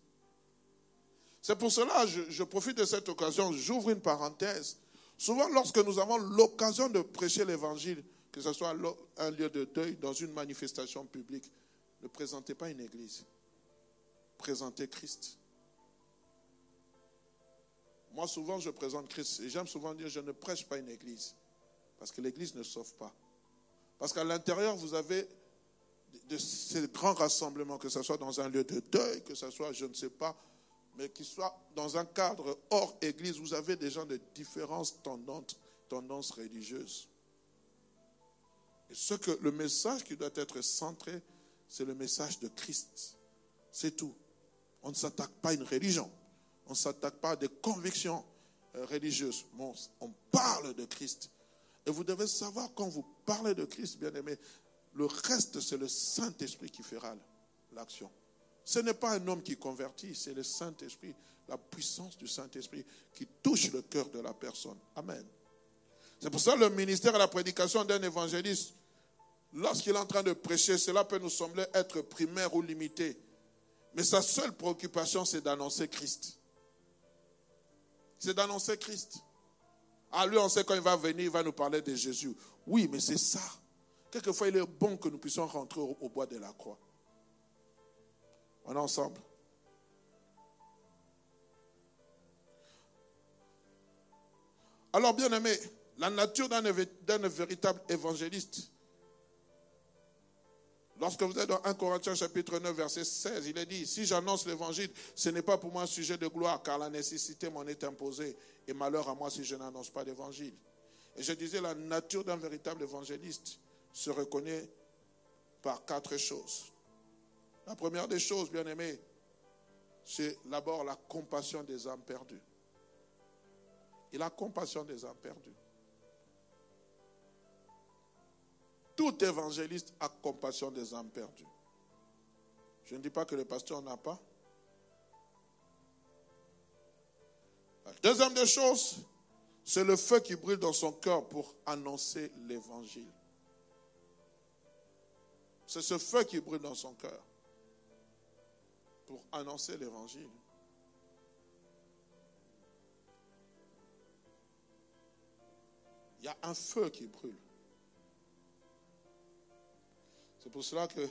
C'est pour cela que je profite de cette occasion, j'ouvre une parenthèse. Souvent, lorsque nous avons l'occasion de prêcher l'évangile, que ce soit un lieu de deuil, dans une manifestation publique, ne présentez pas une église. Présentez Christ. Moi, souvent, je présente Christ. Et j'aime souvent dire, je ne prêche pas une église. Parce que l'église ne sauve pas. Parce qu'à l'intérieur, vous avez de ces grands rassemblements, que ce soit dans un lieu de deuil, que ce soit, je ne sais pas, mais qu'il soit dans un cadre hors église, vous avez des gens de différentes tendances religieuses. Et le message qui doit être centré, c'est le message de Christ. C'est tout. On ne s'attaque pas à une religion. On ne s'attaque pas à des convictions religieuses. Bon, on parle de Christ. Et vous devez savoir, quand vous parlez de Christ, bien-aimé, le reste, c'est le Saint-Esprit qui fera l'action. Ce n'est pas un homme qui convertit, c'est le Saint-Esprit, la puissance du Saint-Esprit qui touche le cœur de la personne. Amen. C'est pour ça que le ministère et la prédication d'un évangéliste, lorsqu'il est en train de prêcher, cela peut nous sembler être primaire ou limité. Mais sa seule préoccupation, c'est d'annoncer Christ. C'est d'annoncer Christ. Ah, lui, on sait quand il va venir, il va nous parler de Jésus. Oui, mais c'est ça. Quelquefois, il est bon que nous puissions rentrer au bois de la croix. On est ensemble. Alors, bien aimé, la nature d'un véritable évangéliste. Lorsque vous êtes dans 1 Corinthiens chapitre 9, verset 16, il est dit, si j'annonce l'évangile, ce n'est pas pour moi un sujet de gloire, car la nécessité m'en est imposée, et malheur à moi si je n'annonce pas l'évangile. Et je disais, la nature d'un véritable évangéliste se reconnaît par 4 choses. La première des choses, bien aimé, c'est d'abord la compassion des âmes perdues. Et la compassion des âmes perdues. Tout évangéliste a compassion des âmes perdues. Je ne dis pas que le pasteur n'a pas. La deuxième des choses, c'est le feu qui brûle dans son cœur pour annoncer l'évangile. C'est ce feu qui brûle dans son cœur pour annoncer l'évangile. Il y a un feu qui brûle. C'est pour cela que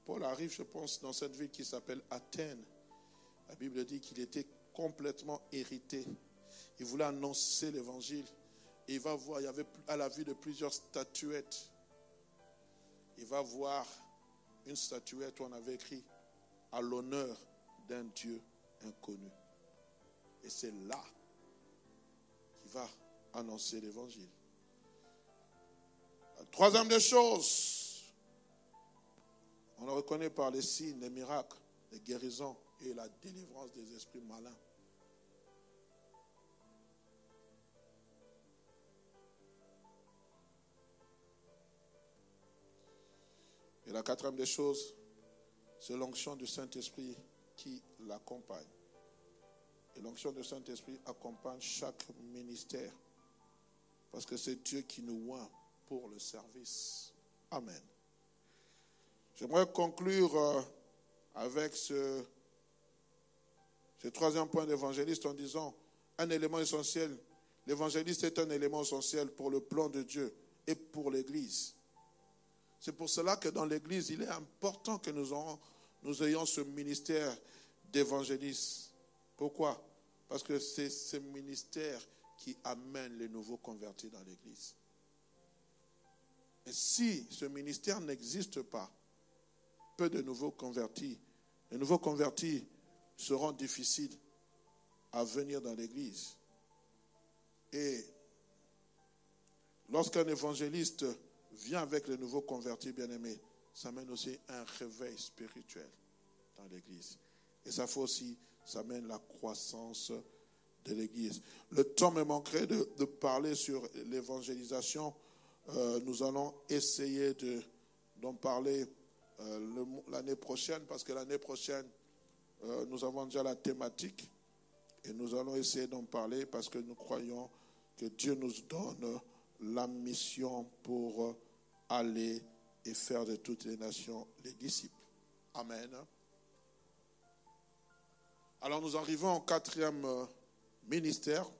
Paul arrive, je pense, dans cette ville qui s'appelle Athènes. La Bible dit qu'il était complètement irrité. Il voulait annoncer l'évangile. Et il va voir, il y avait à la vue de plusieurs statuettes. Il va voir une statuette où on avait écrit « À l'honneur d'un Dieu inconnu ». Et c'est là qu'il va annoncer l'évangile. La troisième des choses, on le reconnaît par les signes, les miracles, les guérisons et la délivrance des esprits malins. Et la quatrième des choses, c'est l'onction du Saint-Esprit qui l'accompagne. Et l'onction du Saint-Esprit accompagne chaque ministère. Parce que c'est Dieu qui nous oint pour le service. Amen. J'aimerais conclure avec ce troisième point d'évangéliste en disant un élément essentiel. L'évangéliste est un élément essentiel pour le plan de Dieu et pour l'Église. C'est pour cela que dans l'Église, il est important que nous ayons ce ministère d'évangéliste. Pourquoi? Parce que c'est ce ministère qui amène les nouveaux convertis dans l'Église. Et si ce ministère n'existe pas, peu de nouveaux convertis. Les nouveaux convertis seront difficiles à venir dans l'église. Et lorsqu'un évangéliste vient avec les nouveaux convertis, bien-aimés, ça mène aussi un réveil spirituel dans l'église. Et ça fait aussi, ça mène la croissance de l'église. Le temps me manquerait de parler sur l'évangélisation. Nous allons essayer d'en parler l'année prochaine, parce que l'année prochaine, nous avons déjà la thématique et nous allons essayer d'en parler parce que nous croyons que Dieu nous donne la mission pour aller et faire de toutes les nations les disciples. Amen. Alors nous arrivons au 4e ministère.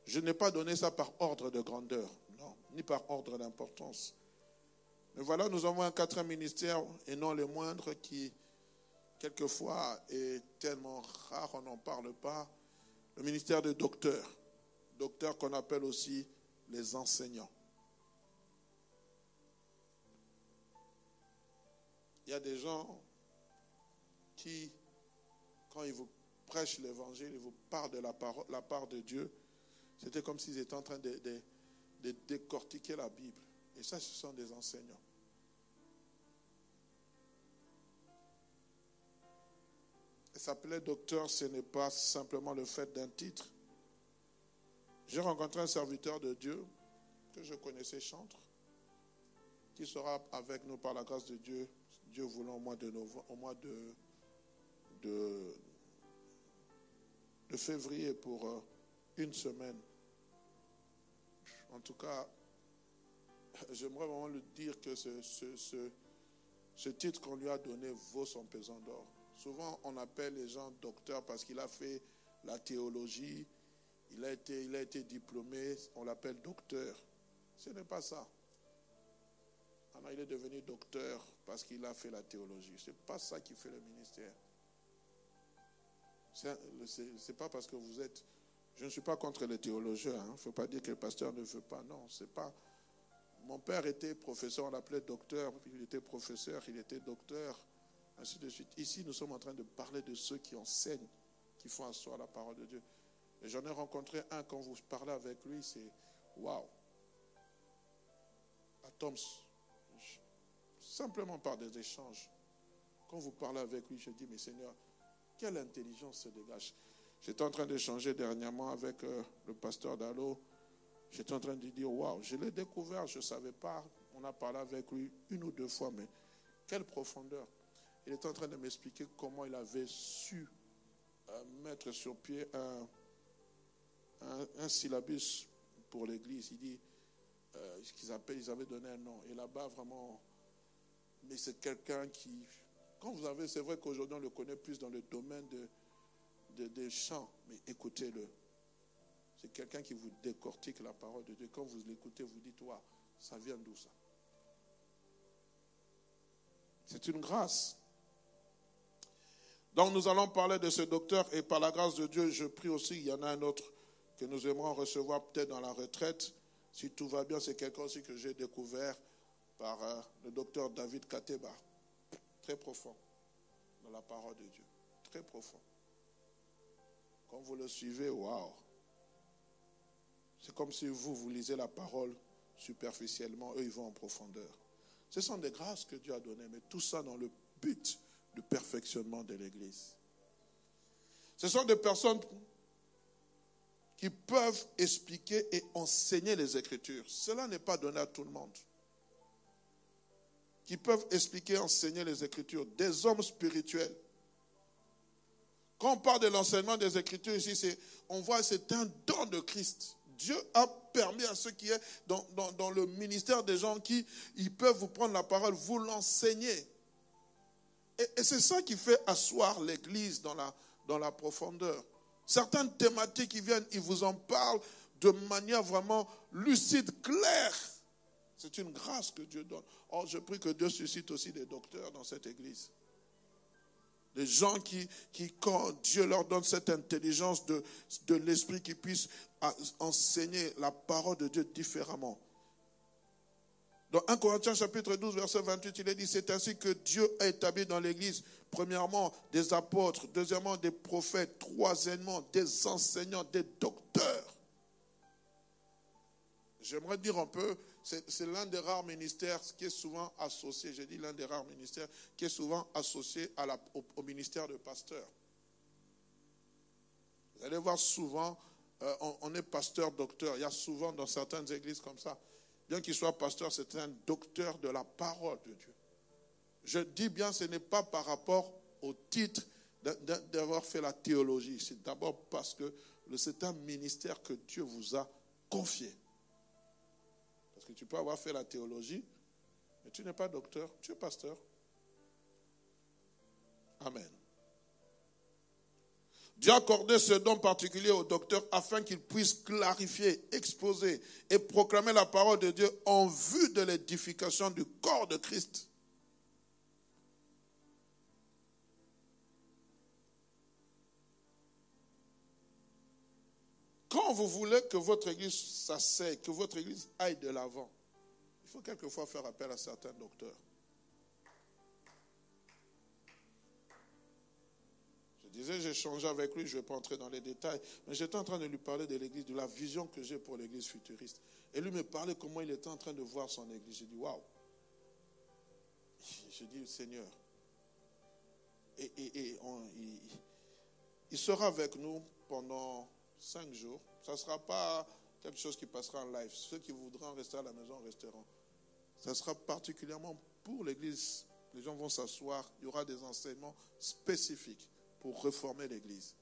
Je n'ai pas donné ça par ordre de grandeur, non, ni par ordre d'importance. Mais voilà, nous avons un 4e ministère, et non le moindre, qui quelquefois est tellement rare, on n'en parle pas. Le ministère de docteur. Docteur qu'on appelle aussi les enseignants. Il y a des gens qui, quand ils vous prêchent l'évangile, ils vous parlent de la part de Dieu, c'était comme s'ils étaient en train de décortiquer la Bible. Et ça, ce sont des enseignants. Et s'appeler docteur, ce n'est pas simplement le fait d'un titre. J'ai rencontré un serviteur de Dieu que je connaissais, Chantre, qui sera avec nous par la grâce de Dieu, Dieu voulant au mois de février pour une semaine. En tout cas, j'aimerais vraiment lui dire que ce titre qu'on lui a donné vaut son pesant d'or. Souvent, on appelle les gens docteurs parce qu'il a fait la théologie, il a été diplômé, on l'appelle docteur. Ce n'est pas ça. Ah non, il est devenu docteur parce qu'il a fait la théologie. Ce n'est pas ça qui fait le ministère. C'est pas parce que vous êtes... Je ne suis pas contre les théologiens. Il ne faut pas dire que le pasteur ne veut pas. Non, c'est pas... Mon père était professeur, on l'appelait docteur. Il était professeur, il était docteur, ainsi de suite. Ici, nous sommes en train de parler de ceux qui enseignent, qui font asseoir la parole de Dieu. Et j'en ai rencontré un, quand vous parlez avec lui, c'est waouh. À Toms, simplement par des échanges. Quand vous parlez avec lui, je dis, mais Seigneur, quelle intelligence se dégage. J'étais en train d'échanger dernièrement avec le pasteur Dallot. J'étais en train de dire, waouh, je l'ai découvert, je ne savais pas. On a parlé avec lui 1 ou 2 fois, mais quelle profondeur. Il était en train de m'expliquer comment il avait su mettre sur pied un syllabus pour l'église. Il dit, ils avaient donné un nom. Et là-bas, vraiment, mais c'est quelqu'un qui... Quand vous avez, c'est vrai qu'aujourd'hui, on le connaît plus dans le domaine des chants, mais écoutez-le. C'est quelqu'un qui vous décortique la parole de Dieu. Quand vous l'écoutez, vous dites, waouh, ça vient d'où ça? C'est une grâce. Donc nous allons parler de ce docteur et par la grâce de Dieu, je prie aussi, il y en a un autre que nous aimerons recevoir peut-être dans la retraite. Si tout va bien, c'est quelqu'un aussi que j'ai découvert par le docteur David Kateba. Très profond dans la parole de Dieu. Très profond. Quand vous le suivez, waouh. C'est comme si vous lisez la parole superficiellement, eux ils vont en profondeur. Ce sont des grâces que Dieu a données, mais tout ça dans le but du perfectionnement de l'Église. Ce sont des personnes qui peuvent expliquer et enseigner les Écritures. Cela n'est pas donné à tout le monde. Qui peuvent expliquer et enseigner les Écritures. Des hommes spirituels. Quand on parle de l'enseignement des Écritures ici, on voit que c'est un don de Christ. Dieu a permis à ceux qui sont dans le ministère des gens qui ils peuvent vous prendre la parole, vous l'enseigner. Et c'est ça qui fait asseoir l'Église dans la profondeur. Certaines thématiques qui viennent, ils vous en parlent de manière vraiment lucide, claire. C'est une grâce que Dieu donne. Or, je prie que Dieu suscite aussi des docteurs dans cette Église. Des gens qui, quand Dieu leur donne cette intelligence de l'esprit, qui puissent enseigner la parole de Dieu différemment. Dans 1 Corinthiens chapitre 12, verset 28, il est dit, c'est ainsi que Dieu a établi dans l'Église, premièrement, des apôtres, deuxièmement, des prophètes, troisièmement, des enseignants, des docteurs. J'aimerais dire un peu, c'est l'un des rares ministères qui est souvent associé, j'ai dit l'un des rares ministères, qui est souvent associé au ministère de pasteur. Vous allez voir souvent, on est pasteur, docteur. Il y a souvent dans certaines églises comme ça. Bien qu'il soit pasteur, c'est un docteur de la parole de Dieu. Je dis bien, ce n'est pas par rapport au titre d'avoir fait la théologie. C'est d'abord parce que c'est un ministère que Dieu vous a confié. Parce que tu peux avoir fait la théologie, mais tu n'es pas docteur, tu es pasteur. Amen. Dieu a accordé ce don particulier au docteur afin qu'il puisse clarifier, exposer et proclamer la parole de Dieu en vue de l'édification du corps de Christ. Quand vous voulez que votre église s'asseye, que votre église aille de l'avant, il faut quelquefois faire appel à certains docteurs. J'ai changé avec lui, je ne vais pas entrer dans les détails, mais j'étais en train de lui parler de l'église, de la vision que j'ai pour l'église futuriste. Et lui me parlait comment il était en train de voir son église. J'ai dit, waouh. J'ai dit, Seigneur. Il sera avec nous pendant 5 jours. Ça ne sera pas quelque chose qui passera en live. Ceux qui voudront rester à la maison resteront. Ça sera particulièrement pour l'église. Les gens vont s'asseoir, il y aura des enseignements spécifiques pour réformer l'église.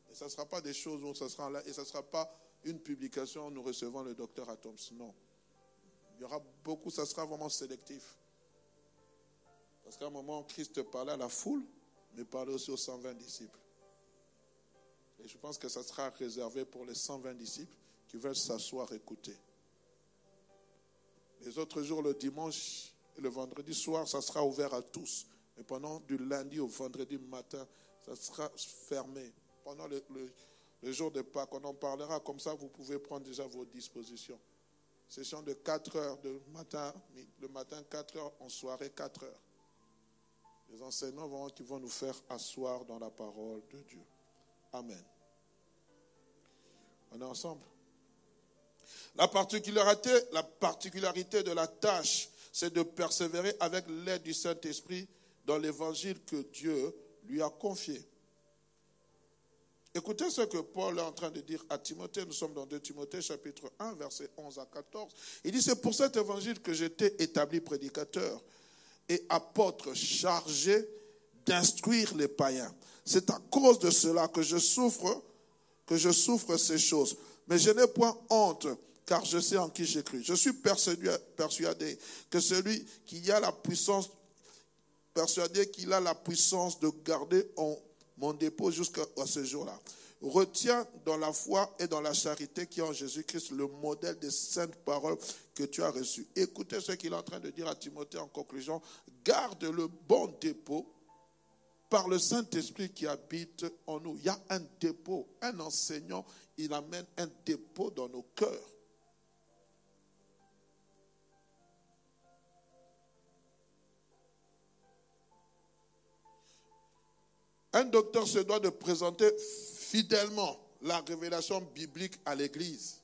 Et ça ne sera pas des choses où ça sera là, et ça ne sera pas une publication où nous recevons le docteur Atoms. Non. Il y aura beaucoup, ça sera vraiment sélectif. Parce qu'à un moment, Christ parlait à la foule, mais parlait aussi aux 120 disciples. Et je pense que ça sera réservé pour les 120 disciples qui veulent s'asseoir et écouter. Les autres jours, le dimanche et le vendredi soir, ça sera ouvert à tous. Mais pendant du lundi au vendredi matin, ça sera fermé. Pendant le jour de Pâques, on en parlera. Comme ça, vous pouvez prendre déjà vos dispositions. Session de 4 heures le matin 4 heures, en soirée 4 heures. Les enseignements qui vont nous faire asseoir dans la parole de Dieu. Amen. On est ensemble. La particularité de la tâche, c'est de persévérer avec l'aide du Saint-Esprit dans l'évangile que Dieu lui a confié. Écoutez ce que Paul est en train de dire à Timothée. Nous sommes dans 2 Timothée, chapitre 1, versets 11 à 14. Il dit, c'est pour cet évangile que j'étais établi prédicateur et apôtre chargé d'instruire les païens. C'est à cause de cela que je souffre ces choses. Mais je n'ai point honte, car je sais en qui j'ai cru. Je suis persuadé que celui qui a la puissance, qu'il a la puissance de garder mon dépôt jusqu'à ce jour-là. Retiens dans la foi et dans la charité qui est en Jésus-Christ le modèle des saintes paroles que tu as reçues. Écoutez ce qu'il est en train de dire à Timothée en conclusion. Garde le bon dépôt par le Saint-Esprit qui habite en nous. Il y a un dépôt. Un enseignant, il amène un dépôt dans nos cœurs. Un docteur se doit de présenter fidèlement la révélation biblique à l'Église.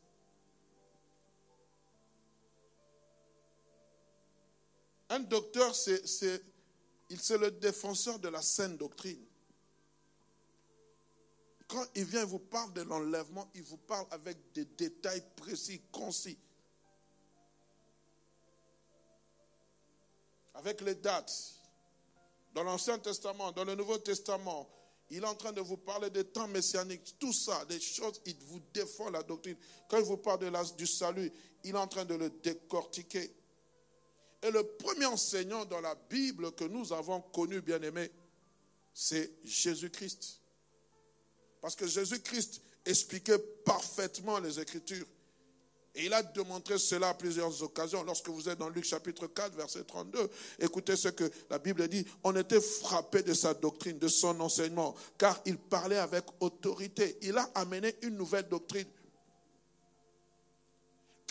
Un docteur, c'est le défenseur de la saine doctrine. Quand il vient, il vous parle de l'enlèvement, il vous parle avec des détails précis, concis. Avec les dates. Dans l'Ancien Testament, dans le Nouveau Testament, il est en train de vous parler des temps messianiques, tout ça, des choses, il vous défend la doctrine. Quand il vous parle du salut, il est en train de le décortiquer. Et le premier enseignant dans la Bible que nous avons connu, bien aimé, c'est Jésus-Christ. Parce que Jésus-Christ expliquait parfaitement les Écritures. Et il a démontré cela à plusieurs occasions. Lorsque vous êtes dans Luc chapitre 4, verset 32, écoutez ce que la Bible dit. On était frappé de sa doctrine, de son enseignement, car il parlait avec autorité. Il a amené une nouvelle doctrine.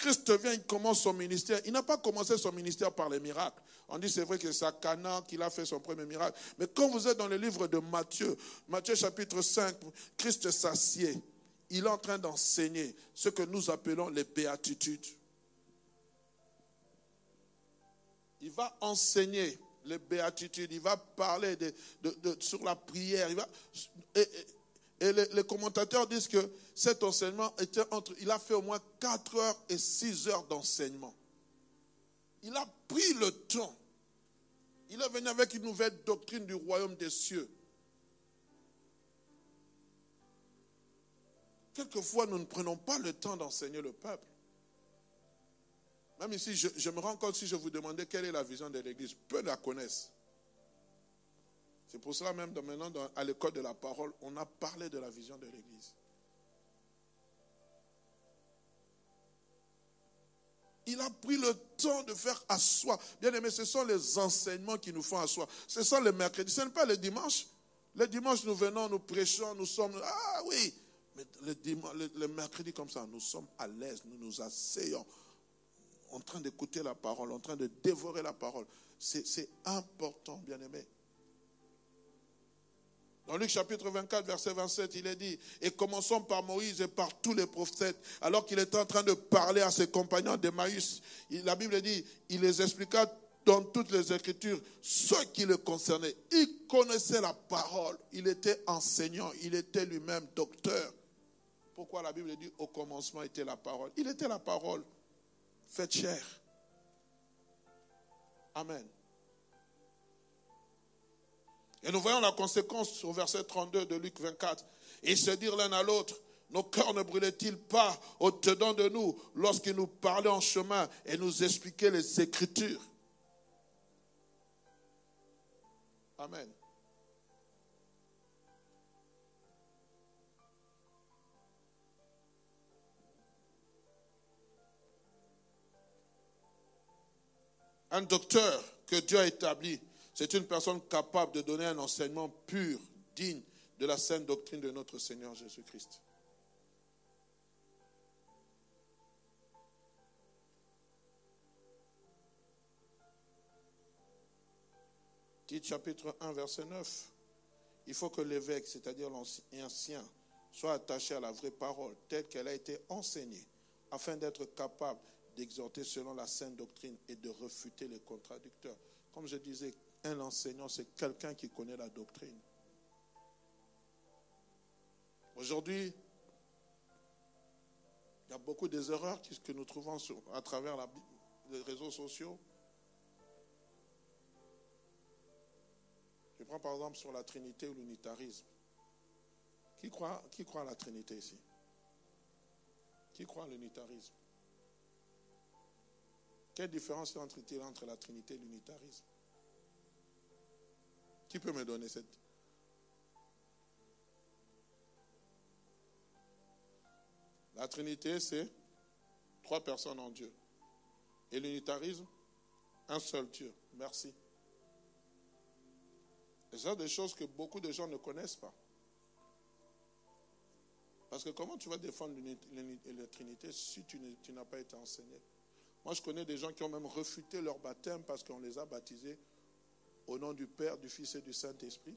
Christ vient, il commence son ministère. Il n'a pas commencé son ministère par les miracles. On dit c'est vrai que c'est à Cana qu'il a fait son premier miracle. Mais quand vous êtes dans le livre de Matthieu, Matthieu chapitre 5, Christ s'assied. Il est en train d'enseigner ce que nous appelons les béatitudes. Il va enseigner les béatitudes, il va parler sur la prière. Et les commentateurs disent que cet enseignement il a fait au moins 4 heures et 6 heures d'enseignement. Il a pris le temps. Il est venu avec une nouvelle doctrine du royaume des cieux. Quelquefois, nous ne prenons pas le temps d'enseigner le peuple. Même ici, je me rends compte si je vous demandais quelle est la vision de l'Église, peu la connaissent. C'est pour cela même maintenant, à l'école de la parole, on a parlé de la vision de l'Église. Il a pris le temps de faire asseoir. Bien aimé, ce sont les enseignements qui nous font asseoir. Ce sont les mercredis, ce n'est pas les dimanches. Les dimanches, nous venons, nous prêchons, nous sommes... Ah oui, mais le mercredi comme ça, nous sommes à l'aise, nous nous asseyons en train d'écouter la parole, en train de dévorer la parole. C'est important, bien aimé. Dans Luc chapitre 24, verset 27, il est dit, et commençons par Moïse et par tous les prophètes, alors qu'il était en train de parler à ses compagnons d'Emmaüs. La Bible dit, il les expliqua dans toutes les Écritures ce qui le concernait. Il connaissait la parole, il était enseignant, il était lui-même docteur. Pourquoi la Bible dit, au commencement était la parole? Il était la parole, faite chair. Amen. Et nous voyons la conséquence au verset 32 de Luc 24. Et ils se dirent l'un à l'autre, nos cœurs ne brûlaient-ils pas au-dedans de nous lorsqu'ils nous parlaient en chemin et nous expliquaient les Écritures? Amen. Un docteur que Dieu a établi, c'est une personne capable de donner un enseignement pur, digne de la sainte doctrine de notre Seigneur Jésus-Christ. Tite chapitre 1, verset 9. Il faut que l'évêque, c'est-à-dire l'ancien, soit attaché à la vraie parole, telle qu'elle a été enseignée, afin d'être capable d'exhorter selon la sainte doctrine et de refuter les contradicteurs. Comme je disais, un enseignant, c'est quelqu'un qui connaît la doctrine. Aujourd'hui, il y a beaucoup des erreurs que nous trouvons à travers les réseaux sociaux. Je prends par exemple sur la Trinité ou l'unitarisme. Qui croit à la Trinité ici? Qui croit à l'unitarisme? Quelle différence y a-t-il entre la Trinité et l'unitarisme? Qui peut me donner cette? La Trinité, c'est 3 personnes en Dieu. Et l'unitarisme, un seul Dieu. Merci. Et ça, des choses que beaucoup de gens ne connaissent pas. Parce que comment tu vas défendre la Trinité si tu n'as pas été enseigné? Moi, je connais des gens qui ont même refuté leur baptême parce qu'on les a baptisés au nom du Père, du Fils et du Saint-Esprit,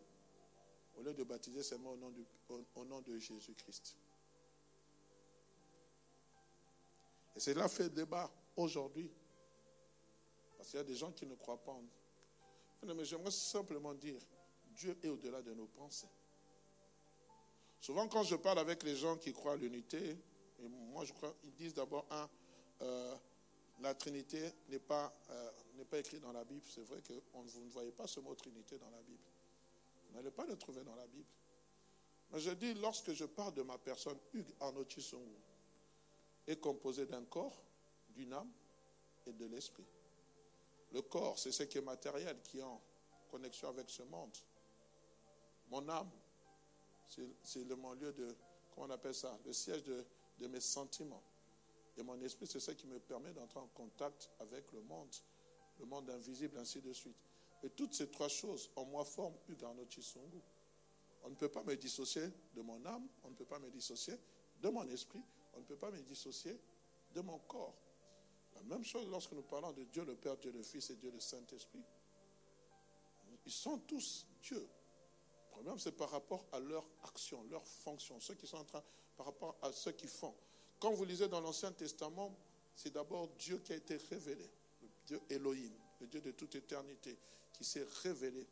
au lieu de baptiser seulement au nom de Jésus-Christ. Et cela fait débat aujourd'hui. Parce qu'il y a des gens qui ne croient pas en nous. Mais j'aimerais simplement dire, Dieu est au-delà de nos pensées. Souvent, quand je parle avec les gens qui croient à l'unité, et moi je crois, ils disent d'abord, la Trinité n'est pas écrite dans la Bible. C'est vrai que vous ne voyez pas ce mot Trinité dans la Bible. Vous n'allez pas le trouver dans la Bible. Mais je dis, lorsque je parle de ma personne, Hugues Arnaud Chisongo est composé d'un corps, d'une âme et de l'esprit. Le corps, c'est ce qui est matériel, qui est en connexion avec ce monde. Mon âme, c'est mon lieu de, comment on appelle ça, le siège de mes sentiments. Et mon esprit, c'est ce qui me permet d'entrer en contact avec le monde invisible, ainsi de suite. Et toutes ces 3 choses, en moi, forment Hugues Arnaud Chisongo. On ne peut pas me dissocier de mon âme, on ne peut pas me dissocier de mon esprit, on ne peut pas me dissocier de mon corps. La même chose lorsque nous parlons de Dieu le Père, Dieu le Fils et Dieu le Saint-Esprit. Ils sont tous Dieu. Le problème, c'est par rapport à leur action, leur fonction, ceux qui sont en train, par rapport à ceux qui font. Quand vous lisez dans l'Ancien Testament, c'est d'abord Dieu qui a été révélé, le Dieu Elohim, le Dieu de toute éternité, qui s'est révélé.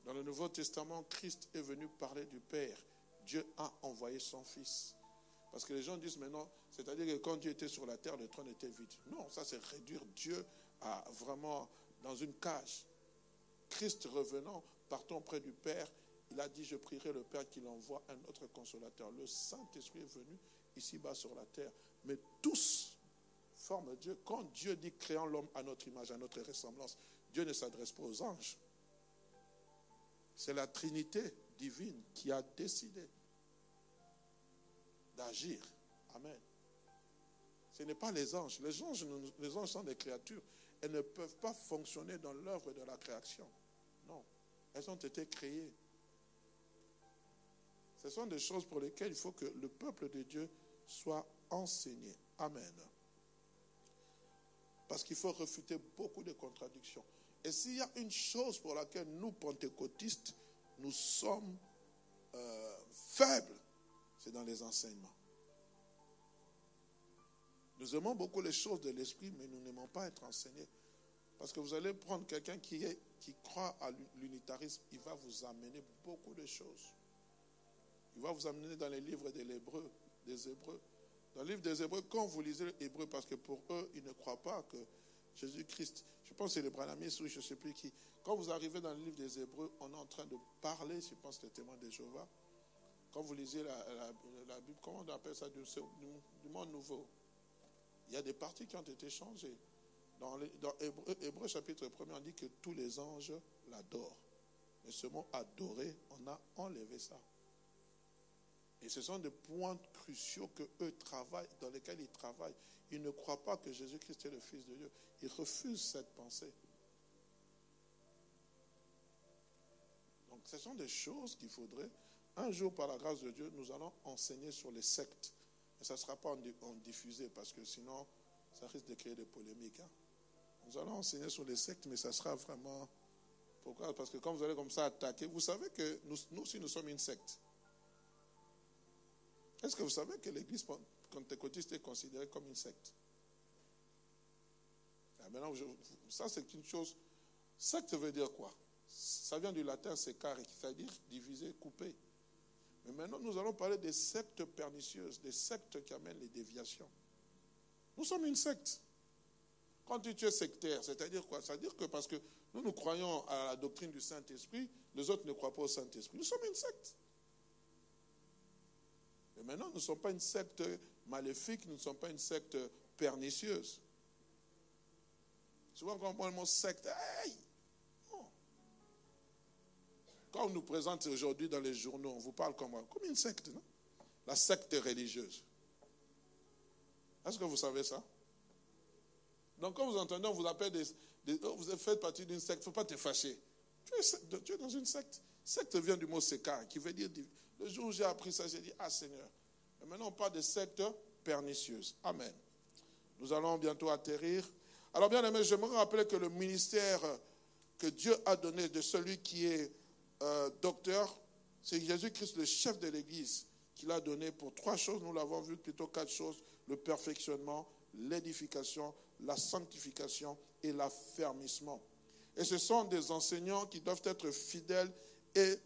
Dans le Nouveau Testament, Christ est venu parler du Père. Dieu a envoyé son Fils. Parce que les gens disent maintenant, c'est-à-dire que quand Dieu était sur la terre, le trône était vide. Non, ça c'est réduire Dieu à vraiment dans une cage. Christ revenant, partant auprès du Père, il a dit, je prierai le Père qu'il envoie un autre consolateur. Le Saint-Esprit est venu ici-bas sur la terre. Mais tous forment Dieu. Quand Dieu dit créant l'homme à notre image, à notre ressemblance, Dieu ne s'adresse pas aux anges. C'est la Trinité divine qui a décidé d'agir. Amen. Ce n'est pas les anges. Les anges sont des créatures. Elles ne peuvent pas fonctionner dans l'œuvre de la création. Non. Elles ont été créées. Ce sont des choses pour lesquelles il faut que le peuple de Dieu soit enseigné. Amen. Parce qu'il faut refuter beaucoup de contradictions. Et s'il y a une chose pour laquelle nous, pentecôtistes, nous sommes faibles, c'est dans les enseignements. Nous aimons beaucoup les choses de l'esprit, mais nous n'aimons pas être enseignés. Parce que vous allez prendre quelqu'un qui croit à l'unitarisme, il va vous amener beaucoup de choses. Il va vous amener dans les livres des Hébreux. Dans le livre des Hébreux, quand vous lisez l'Hébreu, parce que pour eux, ils ne croient pas que Jésus-Christ, je pense que c'est les Branhamistes ou je ne sais plus qui, quand vous arrivez dans le livre des Hébreux, on est en train de parler, je pense que c'est le témoin de Jéhovah, quand vous lisez la Bible, comment on appelle ça, du monde nouveau, il y a des parties qui ont été changées. Dans Hébreux chapitre 1er, on dit que tous les anges l'adorent. Mais ce mot adorer, on a enlevé ça. Et ce sont des points cruciaux que eux travaillent, dans lesquels ils travaillent. Ils ne croient pas que Jésus-Christ est le Fils de Dieu. Ils refusent cette pensée. Donc ce sont des choses qu'il faudrait. Un jour, par la grâce de Dieu, nous allons enseigner sur les sectes. Et ça ne sera pas en diffusé, parce que sinon, ça risque de créer des polémiques. Hein. Nous allons enseigner sur les sectes, mais ça sera vraiment... Pourquoi? Parce que quand vous allez comme ça attaquer, vous savez que nous aussi, nous sommes une secte. Est-ce que vous savez que l'église pentecôtiste est considérée comme une secte? Maintenant, ça c'est une chose. Secte veut dire quoi? Ça vient du latin secare, c'est-à-dire diviser, couper. Mais maintenant, nous allons parler des sectes pernicieuses, des sectes qui amènent les déviations. Nous sommes une secte. Quand tu es sectaire, c'est-à-dire quoi? C'est-à-dire que parce que nous croyons à la doctrine du Saint-Esprit, les autres ne croient pas au Saint-Esprit. Nous sommes une secte. Mais maintenant, nous ne sommes pas une secte maléfique, nous ne sommes pas une secte pernicieuse. Souvent, quand on prend le mot secte, hey! Non. Quand on nous présente aujourd'hui dans les journaux, on vous parle comme une secte, non? La secte religieuse. Est-ce que vous savez ça? Donc, quand vous entendez, on vous appelle vous faites partie d'une secte, il ne faut pas te fâcher. Tu es dans une secte. Secte vient du mot sekar, qui veut dire... Le jour où j'ai appris ça, j'ai dit, ah Seigneur. Et maintenant, on parle de secte pernicieuse. Amen. Nous allons bientôt atterrir. Alors, bien aimé, j'aimerais rappeler que le ministère que Dieu a donné de celui qui est docteur, c'est Jésus-Christ, le chef de l'Église, qu'il a donné pour 3 choses. Nous l'avons vu, plutôt 4 choses. Le perfectionnement, l'édification, la sanctification et l'affermissement. Et ce sont des enseignants qui doivent être fidèles et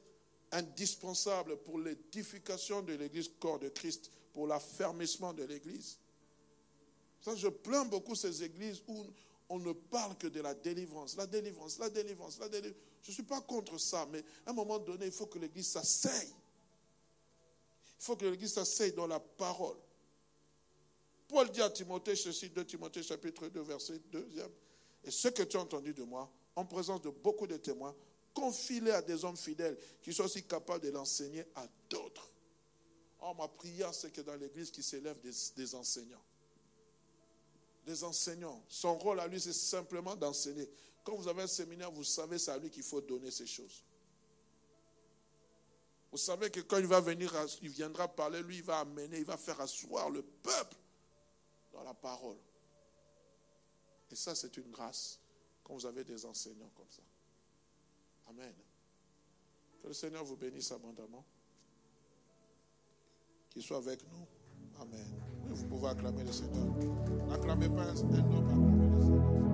indispensable pour l'édification de l'Église corps de Christ, pour l'affermissement de l'Église. Ça, je plains beaucoup ces églises où on ne parle que de la délivrance, la délivrance, la délivrance, la délivrance. Je ne suis pas contre ça, mais à un moment donné, il faut que l'Église s'asseye. Il faut que l'Église s'asseye dans la parole. Paul dit à Timothée ceci, 2 Timothée chapitre 2, verset 2, et ce que tu as entendu de moi, en présence de beaucoup de témoins, confie-les à des hommes fidèles qui soient aussi capables de l'enseigner à d'autres. Oh, ma prière, c'est que dans l'Église qui s'élève des enseignants. Des enseignants. Son rôle à lui, c'est simplement d'enseigner. Quand vous avez un séminaire, vous savez, c'est à lui qu'il faut donner ces choses. Vous savez que quand il va venir, il viendra parler, lui, il va amener, il va faire asseoir le peuple dans la parole. Et ça, c'est une grâce quand vous avez des enseignants comme ça. Amen. Que le Seigneur vous bénisse abondamment. Qu'il soit avec nous. Amen. Et vous pouvez acclamer le Seigneur. N'acclamez pas un homme, acclamez le Seigneur.